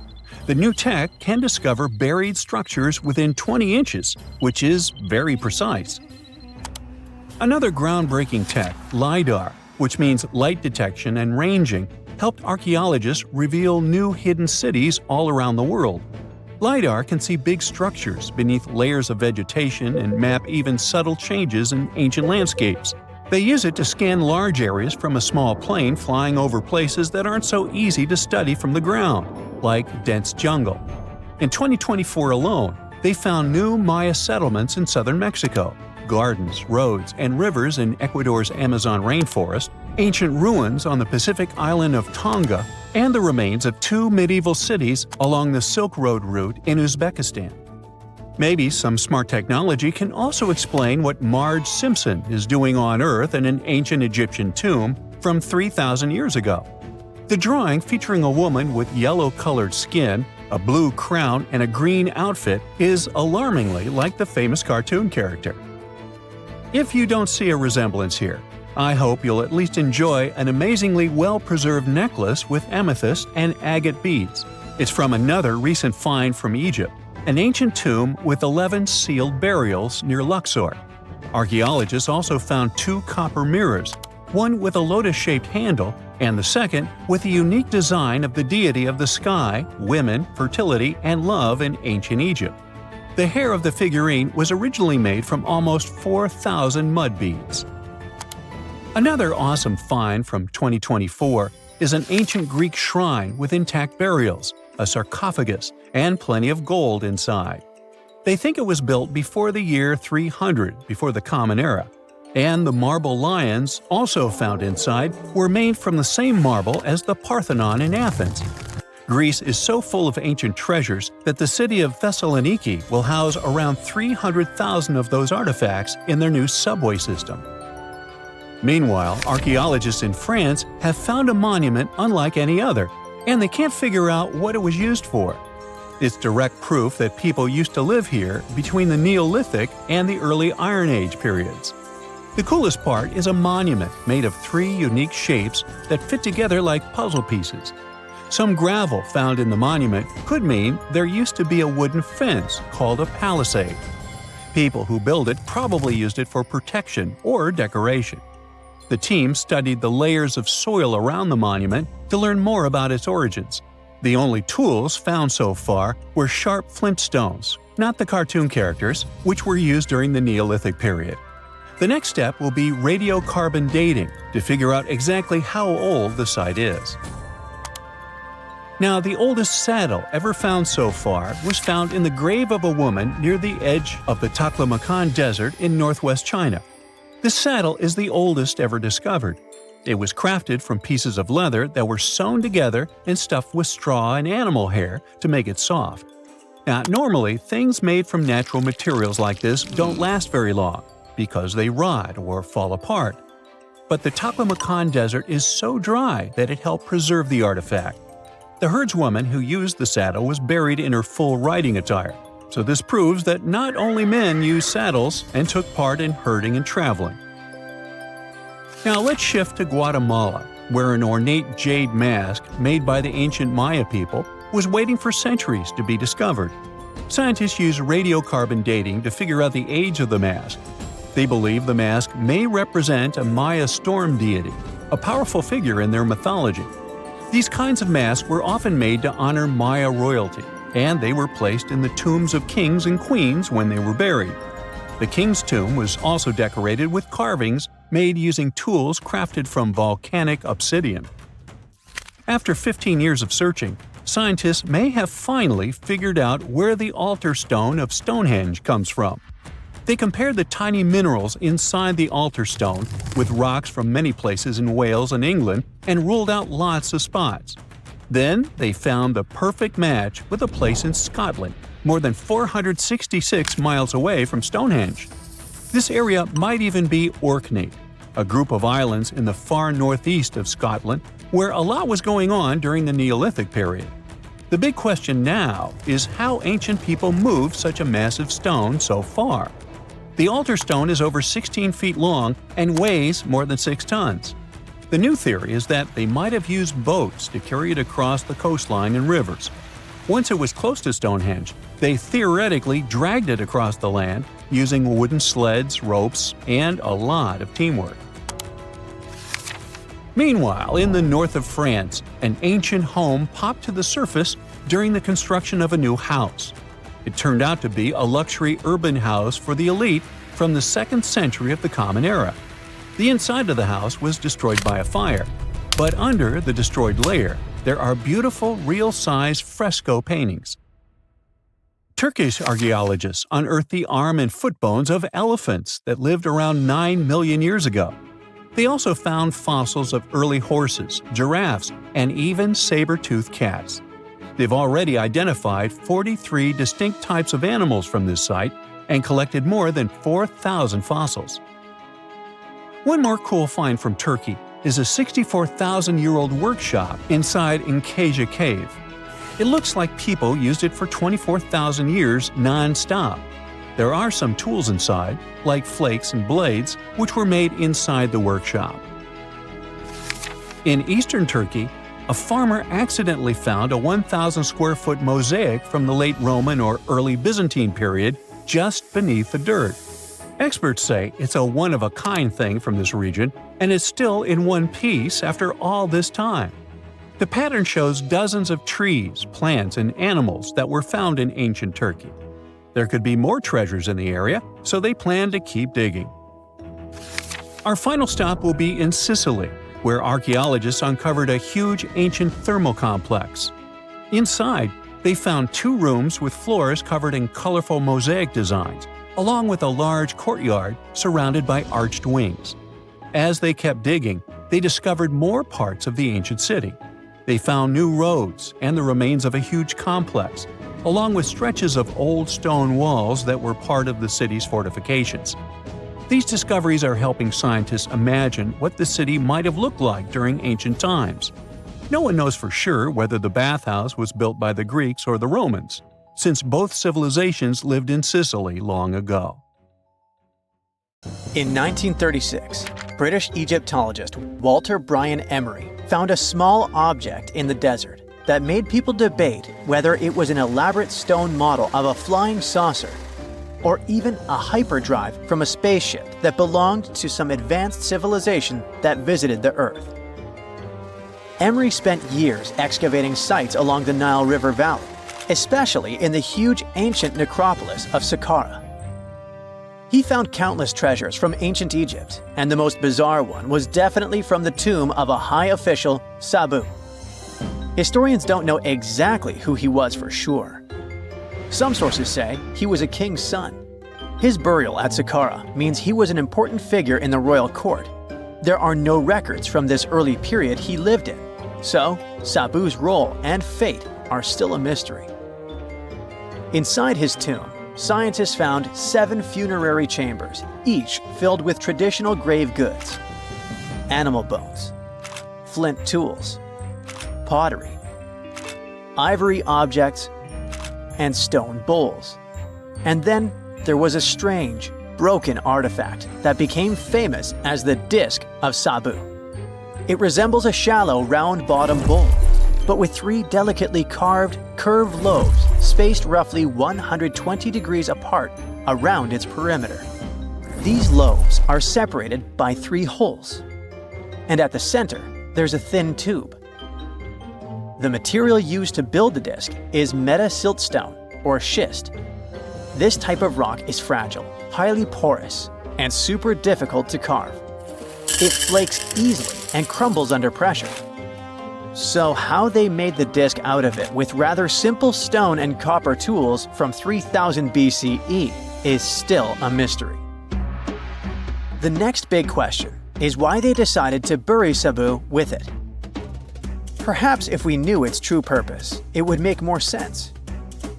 The new tech can discover buried structures within 20 inches, which is very precise. Another groundbreaking tech, LiDAR, which means light detection and ranging, helped archaeologists reveal new hidden cities all around the world. LiDAR can see big structures beneath layers of vegetation and map even subtle changes in ancient landscapes. They use it to scan large areas from a small plane flying over places that aren't so easy to study from the ground, like dense jungle. In 2024 alone, they found new Maya settlements in southern Mexico, gardens, roads, and rivers in Ecuador's Amazon rainforest, ancient ruins on the Pacific island of Tonga, and the remains of 2 medieval cities along the Silk Road route in Uzbekistan. Maybe some smart technology can also explain what Marge Simpson is doing on Earth in an ancient Egyptian tomb from 3,000 years ago. The drawing, featuring a woman with yellow-colored skin, a blue crown, and a green outfit, is alarmingly like the famous cartoon character. If you don't see a resemblance here, I hope you'll at least enjoy an amazingly well-preserved necklace with amethyst and agate beads. It's from another recent find from Egypt, an ancient tomb with 11 sealed burials near Luxor. Archaeologists also found 2 copper mirrors, one with a lotus-shaped handle and the second with a unique design of the deity of the sky, women, fertility, and love in ancient Egypt. The hair of the figurine was originally made from almost 4,000 mud beads. Another awesome find from 2024 is an ancient Greek shrine with intact burials, a sarcophagus, and plenty of gold inside. They think it was built before the year 300 before the Common Era, and the marble lions, also found inside, were made from the same marble as the Parthenon in Athens. Greece is so full of ancient treasures that the city of Thessaloniki will house around 300,000 of those artifacts in their new subway system. Meanwhile, archaeologists in France have found a monument unlike any other, and they can't figure out what it was used for. It's direct proof that people used to live here between the Neolithic and the early Iron Age periods. The coolest part is a monument made of 3 unique shapes that fit together like puzzle pieces. Some gravel found in the monument could mean there used to be a wooden fence called a palisade. People who built it probably used it for protection or decoration. The team studied the layers of soil around the monument to learn more about its origins. The only tools found so far were sharp flint stones, not the cartoon characters, which were used during the Neolithic period. The next step will be radiocarbon dating to figure out exactly how old the site is. Now, the oldest saddle ever found so far was found in the grave of a woman near the edge of the Taklamakan Desert in northwest China. This saddle is the oldest ever discovered. It was crafted from pieces of leather that were sewn together and stuffed with straw and animal hair to make it soft. Now, normally, things made from natural materials like this don't last very long because they rot or fall apart. But the Taklamakan Desert is so dry that it helped preserve the artifact. The herdswoman who used the saddle was buried in her full riding attire, so this proves that not only men used saddles and took part in herding and traveling. Now let's shift to Guatemala, where an ornate jade mask made by the ancient Maya people was waiting for centuries to be discovered. Scientists use radiocarbon dating to figure out the age of the mask. They believe the mask may represent a Maya storm deity, a powerful figure in their mythology. These kinds of masks were often made to honor Maya royalty, and they were placed in the tombs of kings and queens when they were buried. The king's tomb was also decorated with carvings made using tools crafted from volcanic obsidian. After 15 years of searching, scientists may have finally figured out where the altar stone of Stonehenge comes from. They compared the tiny minerals inside the altar stone with rocks from many places in Wales and England and ruled out lots of spots. Then they found the perfect match with a place in Scotland, more than 466 miles away from Stonehenge. This area might even be Orkney, a group of islands in the far northeast of Scotland where a lot was going on during the Neolithic period. The big question now is how ancient people moved such a massive stone so far. The altar stone is over 16 feet long and weighs more than 6 tons. The new theory is that they might have used boats to carry it across the coastline and rivers. Once it was close to Stonehenge, they theoretically dragged it across the land using wooden sleds, ropes, and a lot of teamwork. Meanwhile, in the north of France, an ancient home popped to the surface during the construction of a new house. It turned out to be a luxury urban house for the elite from the 2nd century of the Common Era. The inside of the house was destroyed by a fire, but under the destroyed layer, there are beautiful, real-size fresco paintings. Turkish archaeologists unearthed the arm and foot bones of elephants that lived around 9 million years ago. They also found fossils of early horses, giraffes, and even saber-toothed cats. They've already identified 43 distinct types of animals from this site and collected more than 4,000 fossils. One more cool find from Turkey is a 64,000-year-old workshop inside Enkaja Cave. It looks like people used it for 24,000 years non-stop. There are some tools inside, like flakes and blades, which were made inside the workshop. In eastern Turkey, a farmer accidentally found a 1,000-square-foot mosaic from the late Roman or early Byzantine period just beneath the dirt. Experts say it's a one-of-a-kind thing from this region and is still in one piece after all this time. The pattern shows dozens of trees, plants, and animals that were found in ancient Turkey. There could be more treasures in the area, so they plan to keep digging. Our final stop will be in Sicily, where archaeologists uncovered a huge ancient thermal complex. Inside, they found 2 rooms with floors covered in colorful mosaic designs, along with a large courtyard surrounded by arched wings. As they kept digging, they discovered more parts of the ancient city. They found new roads and the remains of a huge complex, along with stretches of old stone walls that were part of the city's fortifications. These discoveries are helping scientists imagine what the city might have looked like during ancient times. No one knows for sure whether the bathhouse was built by the Greeks or the Romans, since both civilizations lived in Sicily long ago. In 1936, British Egyptologist Walter Bryan Emery found a small object in the desert that made people debate whether it was an elaborate stone model of a flying saucer or even a hyperdrive from a spaceship that belonged to some advanced civilization that visited the Earth. Emery spent years excavating sites along the Nile River Valley, especially in the huge ancient necropolis of Saqqara. He found countless treasures from ancient Egypt, and the most bizarre one was definitely from the tomb of a high official, Sabu. Historians don't know exactly who he was for sure. Some sources say he was a king's son. His burial at Saqqara means he was an important figure in the royal court. There are no records from this early period he lived in, so Sabu's role and fate are still a mystery. Inside his tomb, scientists found 7 funerary chambers, each filled with traditional grave goods: animal bones, flint tools, pottery, ivory objects, and stone bowls. And then there was a strange, broken artifact that became famous as the Disc of Sabu. It resembles a shallow, round-bottomed bowl, but with 3 delicately carved, curved lobes spaced roughly 120 degrees apart around its perimeter. These lobes are separated by 3 holes, and at the center, there's a thin tube. The material used to build the disc is meta-siltstone, or schist. This type of rock is fragile, highly porous, and super difficult to carve. It flakes easily and crumbles under pressure. So how they made the disc out of it with rather simple stone and copper tools from 3000 BCE is still a mystery. The next big question is why they decided to bury Sabu with it. Perhaps if we knew its true purpose, it would make more sense.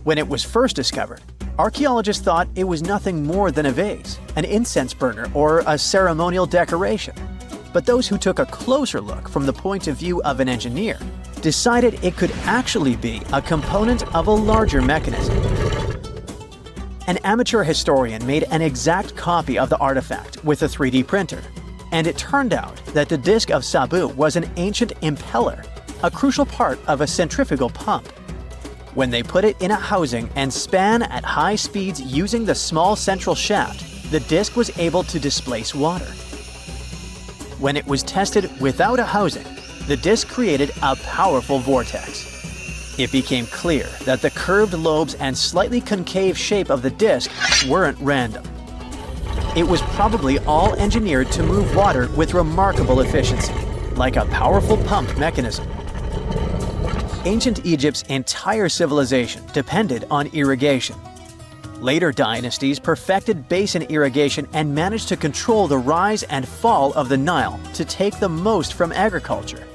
When it was first discovered, archaeologists thought it was nothing more than a vase, an incense burner, or a ceremonial decoration. But those who took a closer look from the point of view of an engineer decided it could actually be a component of a larger mechanism. An amateur historian made an exact copy of the artifact with a 3D printer, and it turned out that the Disc of Sabu was an ancient impeller, a crucial part of a centrifugal pump. When they put it in a housing and span at high speeds using the small central shaft, the disc was able to displace water. When it was tested without a housing, the disc created a powerful vortex. It became clear that the curved lobes and slightly concave shape of the disc weren't random. It was probably all engineered to move water with remarkable efficiency, like a powerful pump mechanism. Ancient Egypt's entire civilization depended on irrigation. Later dynasties perfected basin irrigation and managed to control the rise and fall of the Nile to take the most from agriculture.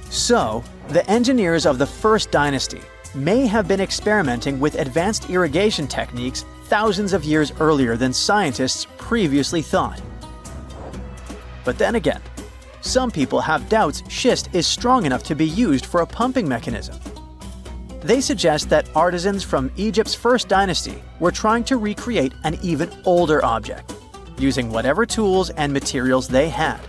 So, The engineers of the First Dynasty may have been experimenting with advanced irrigation techniques thousands of years earlier than scientists previously thought. But then again, some people have doubts schist is strong enough to be used for a pumping mechanism. They suggest that artisans from Egypt's First Dynasty were trying to recreate an even older object, using whatever tools and materials they had.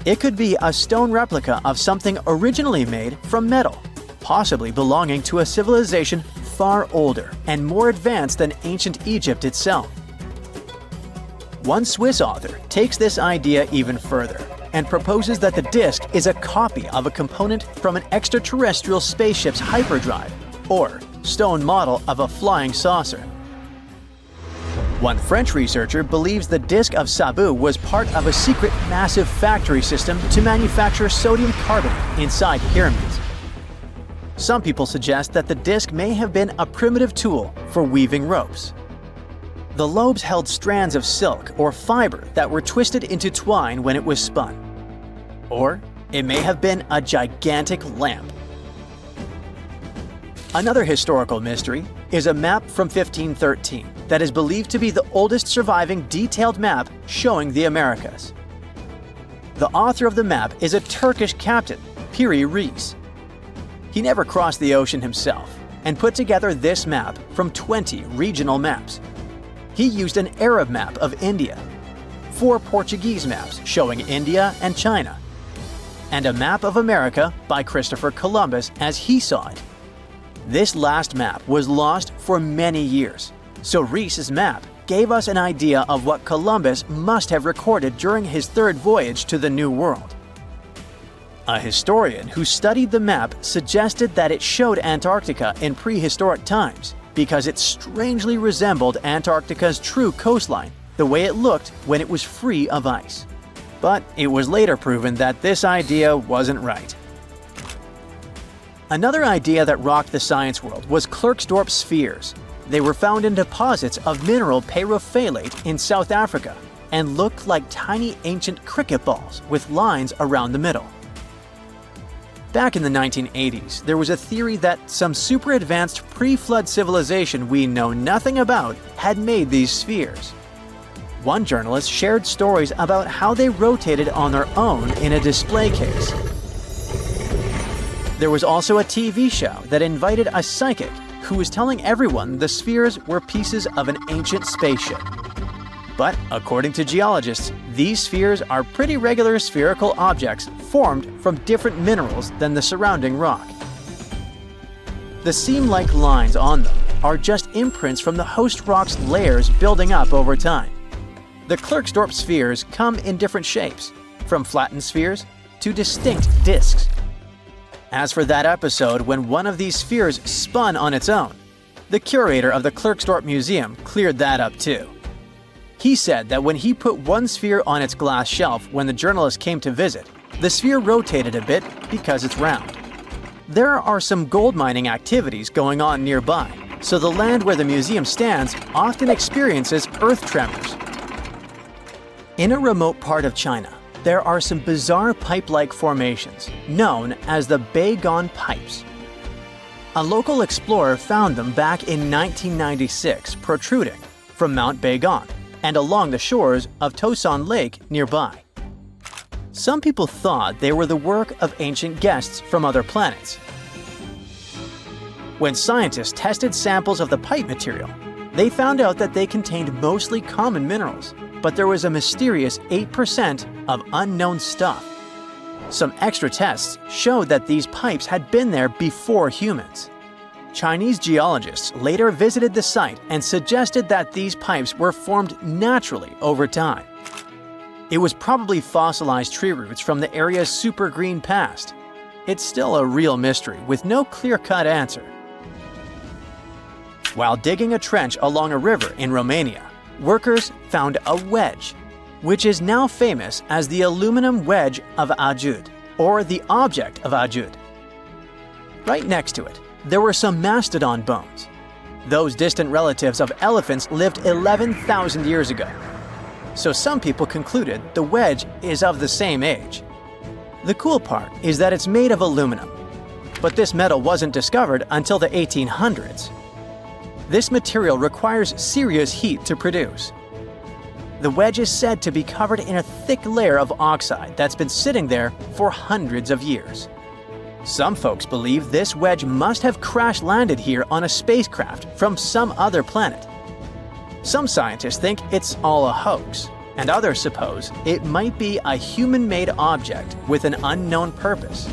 It could be a stone replica of something originally made from metal, possibly belonging to a civilization far older and more advanced than ancient Egypt itself. One Swiss author takes this idea even further and proposes that the disc is a copy of a component from an extraterrestrial spaceship's hyperdrive, or stone model of a flying saucer. One French researcher believes the disc of Sabu was part of a secret massive factory system to manufacture sodium carbonate inside pyramids. Some people suggest that the disc may have been a primitive tool for weaving ropes. The lobes held strands of silk or fiber that were twisted into twine when it was spun. Or it may have been a gigantic lamp. Another historical mystery is a map from 1513 that is believed to be the oldest surviving detailed map showing the Americas. The author of the map is a Turkish captain, Piri Reis. He never crossed the ocean himself and put together this map from 20 regional maps. He used an Arab map of India, 4 Portuguese maps showing India and China, and a map of America by Christopher Columbus as he saw it. This last map was lost for many years, so Reis's map gave us an idea of what Columbus must have recorded during his third voyage to the New World. A historian who studied the map suggested that it showed Antarctica in prehistoric times because it strangely resembled Antarctica's true coastline, the way it looked when it was free of ice. But it was later proven that this idea wasn't right. Another idea that rocked the science world was Klerksdorp spheres. They were found in deposits of mineral pyrophyllite in South Africa and looked like tiny ancient cricket balls with lines around the middle. Back in the 1980s, there was a theory that some super advanced pre-flood civilization we know nothing about had made these spheres. One journalist shared stories about how they rotated on their own in a display case. There was also a TV show that invited a psychic who was telling everyone the spheres were pieces of an ancient spaceship. But according to geologists, these spheres are pretty regular spherical objects formed from different minerals than the surrounding rock. The seam-like lines on them are just imprints from the host rock's layers building up over time. The Klerksdorp spheres come in different shapes, from flattened spheres to distinct discs. As for that episode when one of these spheres spun on its own, the curator of the Klerksdorp Museum cleared that up too. He said that when he put one sphere on its glass shelf when the journalist came to visit, the sphere rotated a bit because it's round. There are some gold mining activities going on nearby, so the land where the museum stands often experiences earth tremors. In a remote part of China, there are some bizarre pipe-like formations known as the Beigon Pipes. A local explorer found them back in 1996 protruding from Mount Beigon and along the shores of Tosan Lake nearby. Some people thought they were the work of ancient guests from other planets. When scientists tested samples of the pipe material, they found out that they contained mostly common minerals, but there was a mysterious 8% of unknown stuff. Some extra tests showed that these pipes had been there before humans. Chinese geologists later visited the site and suggested that these pipes were formed naturally over time. It was probably fossilized tree roots from the area's super green past. It's still a real mystery with no clear-cut answer. While digging a trench along a river in Romania, workers found a wedge, which is now famous as the aluminum wedge of Ajud, or the object of Ajud. Right next to it, there were some mastodon bones. Those distant relatives of elephants lived 11,000 years ago. So some people concluded the wedge is of the same age. The cool part is that it's made of aluminum. but this metal wasn't discovered until the 1800s. This material requires serious heat to produce. The wedge is said to be covered in a thick layer of oxide that's been sitting there for hundreds of years. Some folks believe this wedge must have crash-landed here on a spacecraft from some other planet. Some scientists think it's all a hoax, and others suppose it might be a human-made object with an unknown purpose.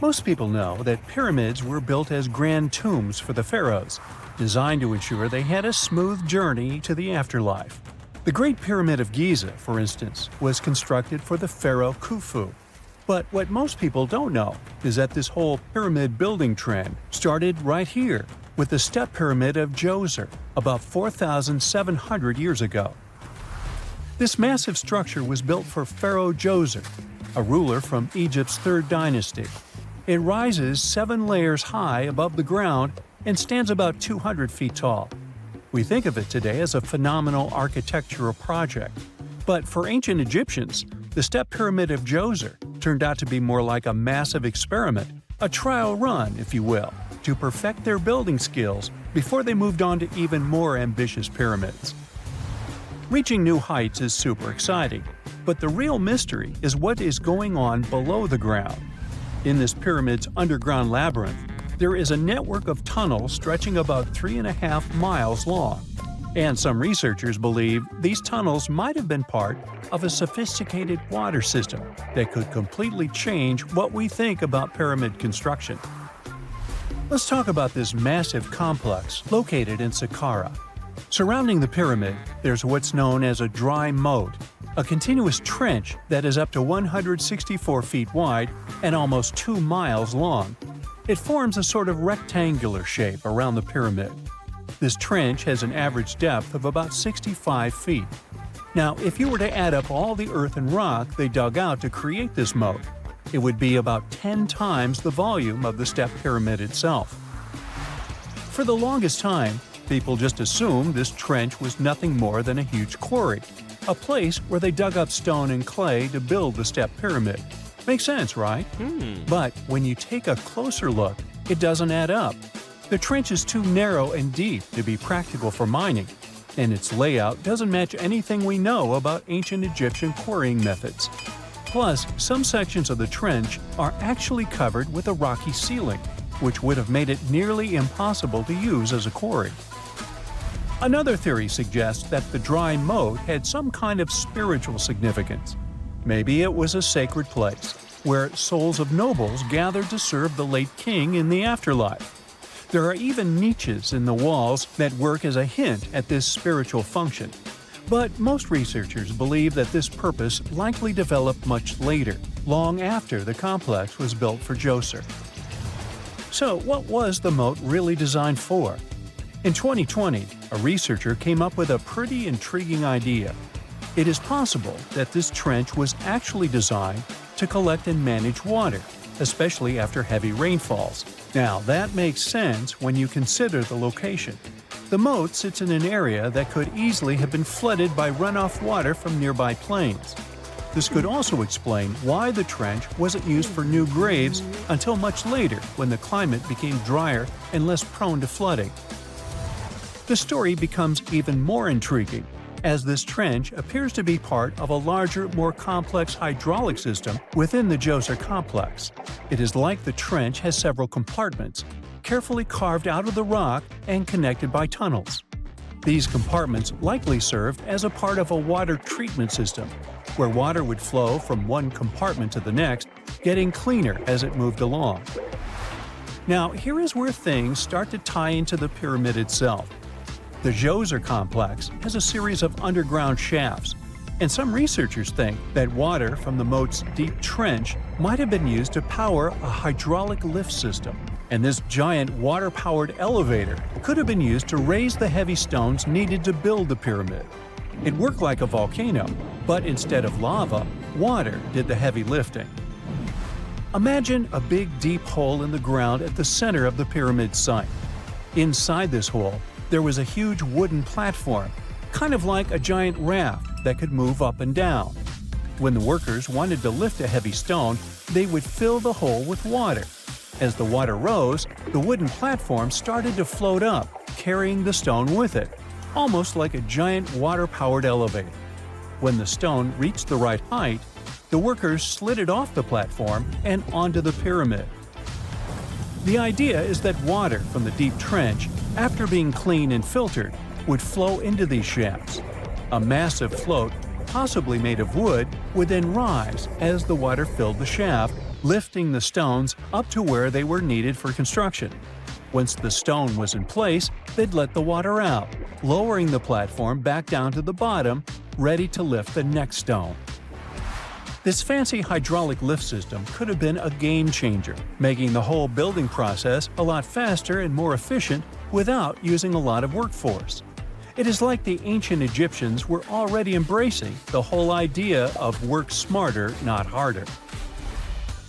Most people know that pyramids were built as grand tombs for the pharaohs, designed to ensure they had a smooth journey to the afterlife. The Great Pyramid of Giza, for instance, was constructed for the pharaoh Khufu. But what most people don't know is that this whole pyramid building trend started right here with the step pyramid of Djoser about 4,700 years ago. This massive structure was built for Pharaoh Djoser, a ruler from Egypt's 3rd dynasty. It rises 7 layers high above the ground and stands about 200 feet tall. We think of it today as a phenomenal architectural project. But for ancient Egyptians, the step pyramid of Djoser turned out to be more like a massive experiment, a trial run, if you will, to perfect their building skills before they moved on to even more ambitious pyramids. Reaching new heights is super exciting, but the real mystery is what is going on below the ground. In this pyramid's underground labyrinth, there is a network of tunnels stretching about 3.5 miles long. And some researchers believe these tunnels might have been part of a sophisticated water system that could completely change what we think about pyramid construction. Let's talk about this massive complex located in Saqqara. Surrounding the pyramid, there's what's known as a dry moat, a continuous trench that is up to 164 feet wide and almost 2 miles long. It forms a sort of rectangular shape around the pyramid. This trench has an average depth of about 65 feet. Now, if you were to add up all the earth and rock they dug out to create this moat, it would be about 10 times the volume of the step pyramid itself. For the longest time, people just assumed this trench was nothing more than a huge quarry, a place where they dug up stone and clay to build the step pyramid. Makes sense, right? But when you take a closer look, it doesn't add up. The trench is too narrow and deep to be practical for mining, and its layout doesn't match anything we know about ancient Egyptian quarrying methods. Plus, some sections of the trench are actually covered with a rocky ceiling, which would have made it nearly impossible to use as a quarry. Another theory suggests that the dry moat had some kind of spiritual significance. Maybe it was a sacred place, where souls of nobles gathered to serve the late king in the afterlife. There are even niches in the walls that work as a hint at this spiritual function. But most researchers believe that this purpose likely developed much later, long after the complex was built for Djoser. So, what was the moat really designed for? In 2020, a researcher came up with a pretty intriguing idea. It is possible that this trench was actually designed to collect and manage water, especially after heavy rainfalls. Now, that makes sense when you consider the location. The moat sits in an area that could easily have been flooded by runoff water from nearby plains. This could also explain why the trench wasn't used for new graves until much later when the climate became drier and less prone to flooding. The story becomes even more intriguing, as this trench appears to be part of a larger, more complex hydraulic system within the Djoser complex. It is like the trench has several compartments, carefully carved out of the rock and connected by tunnels. These compartments likely served as a part of a water treatment system, where water would flow from one compartment to the next, getting cleaner as it moved along. Now, here is where things start to tie into the pyramid itself. The Djoser complex has a series of underground shafts, and some researchers think that water from the moat's deep trench might have been used to power a hydraulic lift system, and this giant water-powered elevator could have been used to raise the heavy stones needed to build the pyramid. It worked like a volcano, but instead of lava, water did the heavy lifting. Imagine a big deep hole in the ground at the center of the pyramid site. Inside this hole, there was a huge wooden platform, kind of like a giant raft that could move up and down. When the workers wanted to lift a heavy stone, they would fill the hole with water. As the water rose, the wooden platform started to float up, carrying the stone with it, almost like a giant water-powered elevator. When the stone reached the right height, the workers slid it off the platform and onto the pyramid. The idea is that water from the deep trench, after being cleaned and filtered, would flow into these shafts. A massive float, possibly made of wood, would then rise as the water filled the shaft, lifting the stones up to where they were needed for construction. Once the stone was in place, they'd let the water out, lowering the platform back down to the bottom, ready to lift the next stone. This fancy hydraulic lift system could have been a game changer, making the whole building process a lot faster and more efficient without using a lot of workforce. It is like the ancient Egyptians were already embracing the whole idea of work smarter, not harder.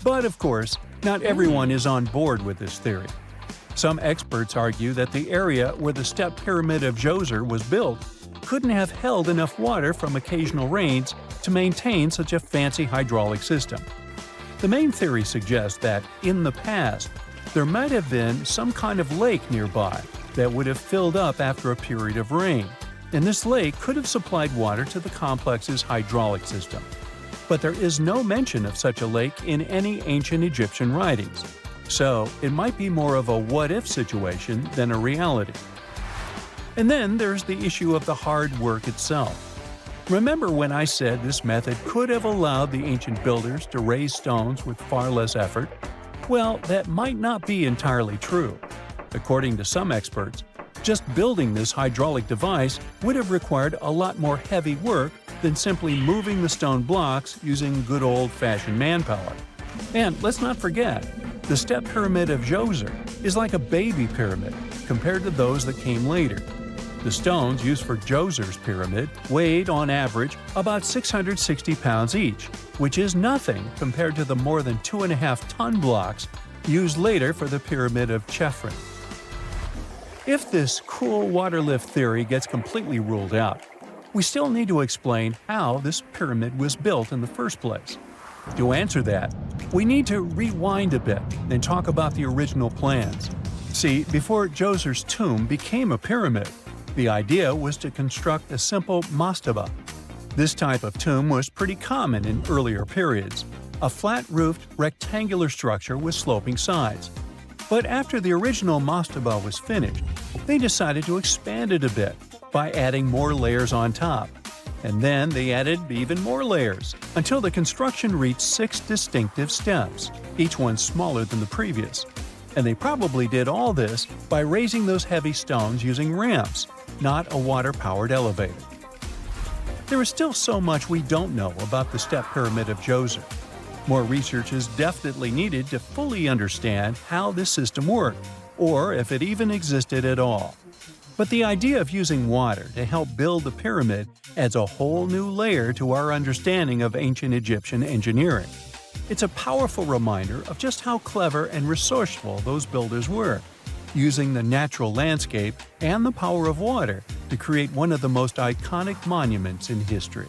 But of course, not everyone is on board with this theory. Some experts argue that the area where the Step Pyramid of Djoser was built couldn't have held enough water from occasional rains to maintain such a fancy hydraulic system. The main theory suggests that, in the past, there might have been some kind of lake nearby that would have filled up after a period of rain, and this lake could have supplied water to the complex's hydraulic system. But there is no mention of such a lake in any ancient Egyptian writings, so it might be more of a what-if situation than a reality. And then there's the issue of the hard work itself. Remember when I said this method could have allowed the ancient builders to raise stones with far less effort? Well, that might not be entirely true. According to some experts, just building this hydraulic device would have required a lot more heavy work than simply moving the stone blocks using good old-fashioned manpower. And let's not forget, the Step Pyramid of Djoser is like a baby pyramid compared to those that came later. The stones used for Djoser's pyramid weighed, on average, about 660 pounds each, which is nothing compared to the more than 2.5-ton blocks used later for the Pyramid of Chephren. If this cool water lift theory gets completely ruled out, we still need to explain how this pyramid was built in the first place. To answer that, we need to rewind a bit and talk about the original plans. See, before Djoser's tomb became a pyramid, the idea was to construct a simple mastaba. This type of tomb was pretty common in earlier periods, a flat-roofed rectangular structure with sloping sides. But after the original mastaba was finished, they decided to expand it a bit by adding more layers on top. And then they added even more layers, until the construction reached 6 distinctive steps, each one smaller than the previous. And they probably did all this by raising those heavy stones using ramps, not a water-powered elevator. There is still so much we don't know about the Step Pyramid of Djoser. More research is definitely needed to fully understand how this system worked, or if it even existed at all. But the idea of using water to help build the pyramid adds a whole new layer to our understanding of ancient Egyptian engineering. It's a powerful reminder of just how clever and resourceful those builders were, using the natural landscape and the power of water to create one of the most iconic monuments in history.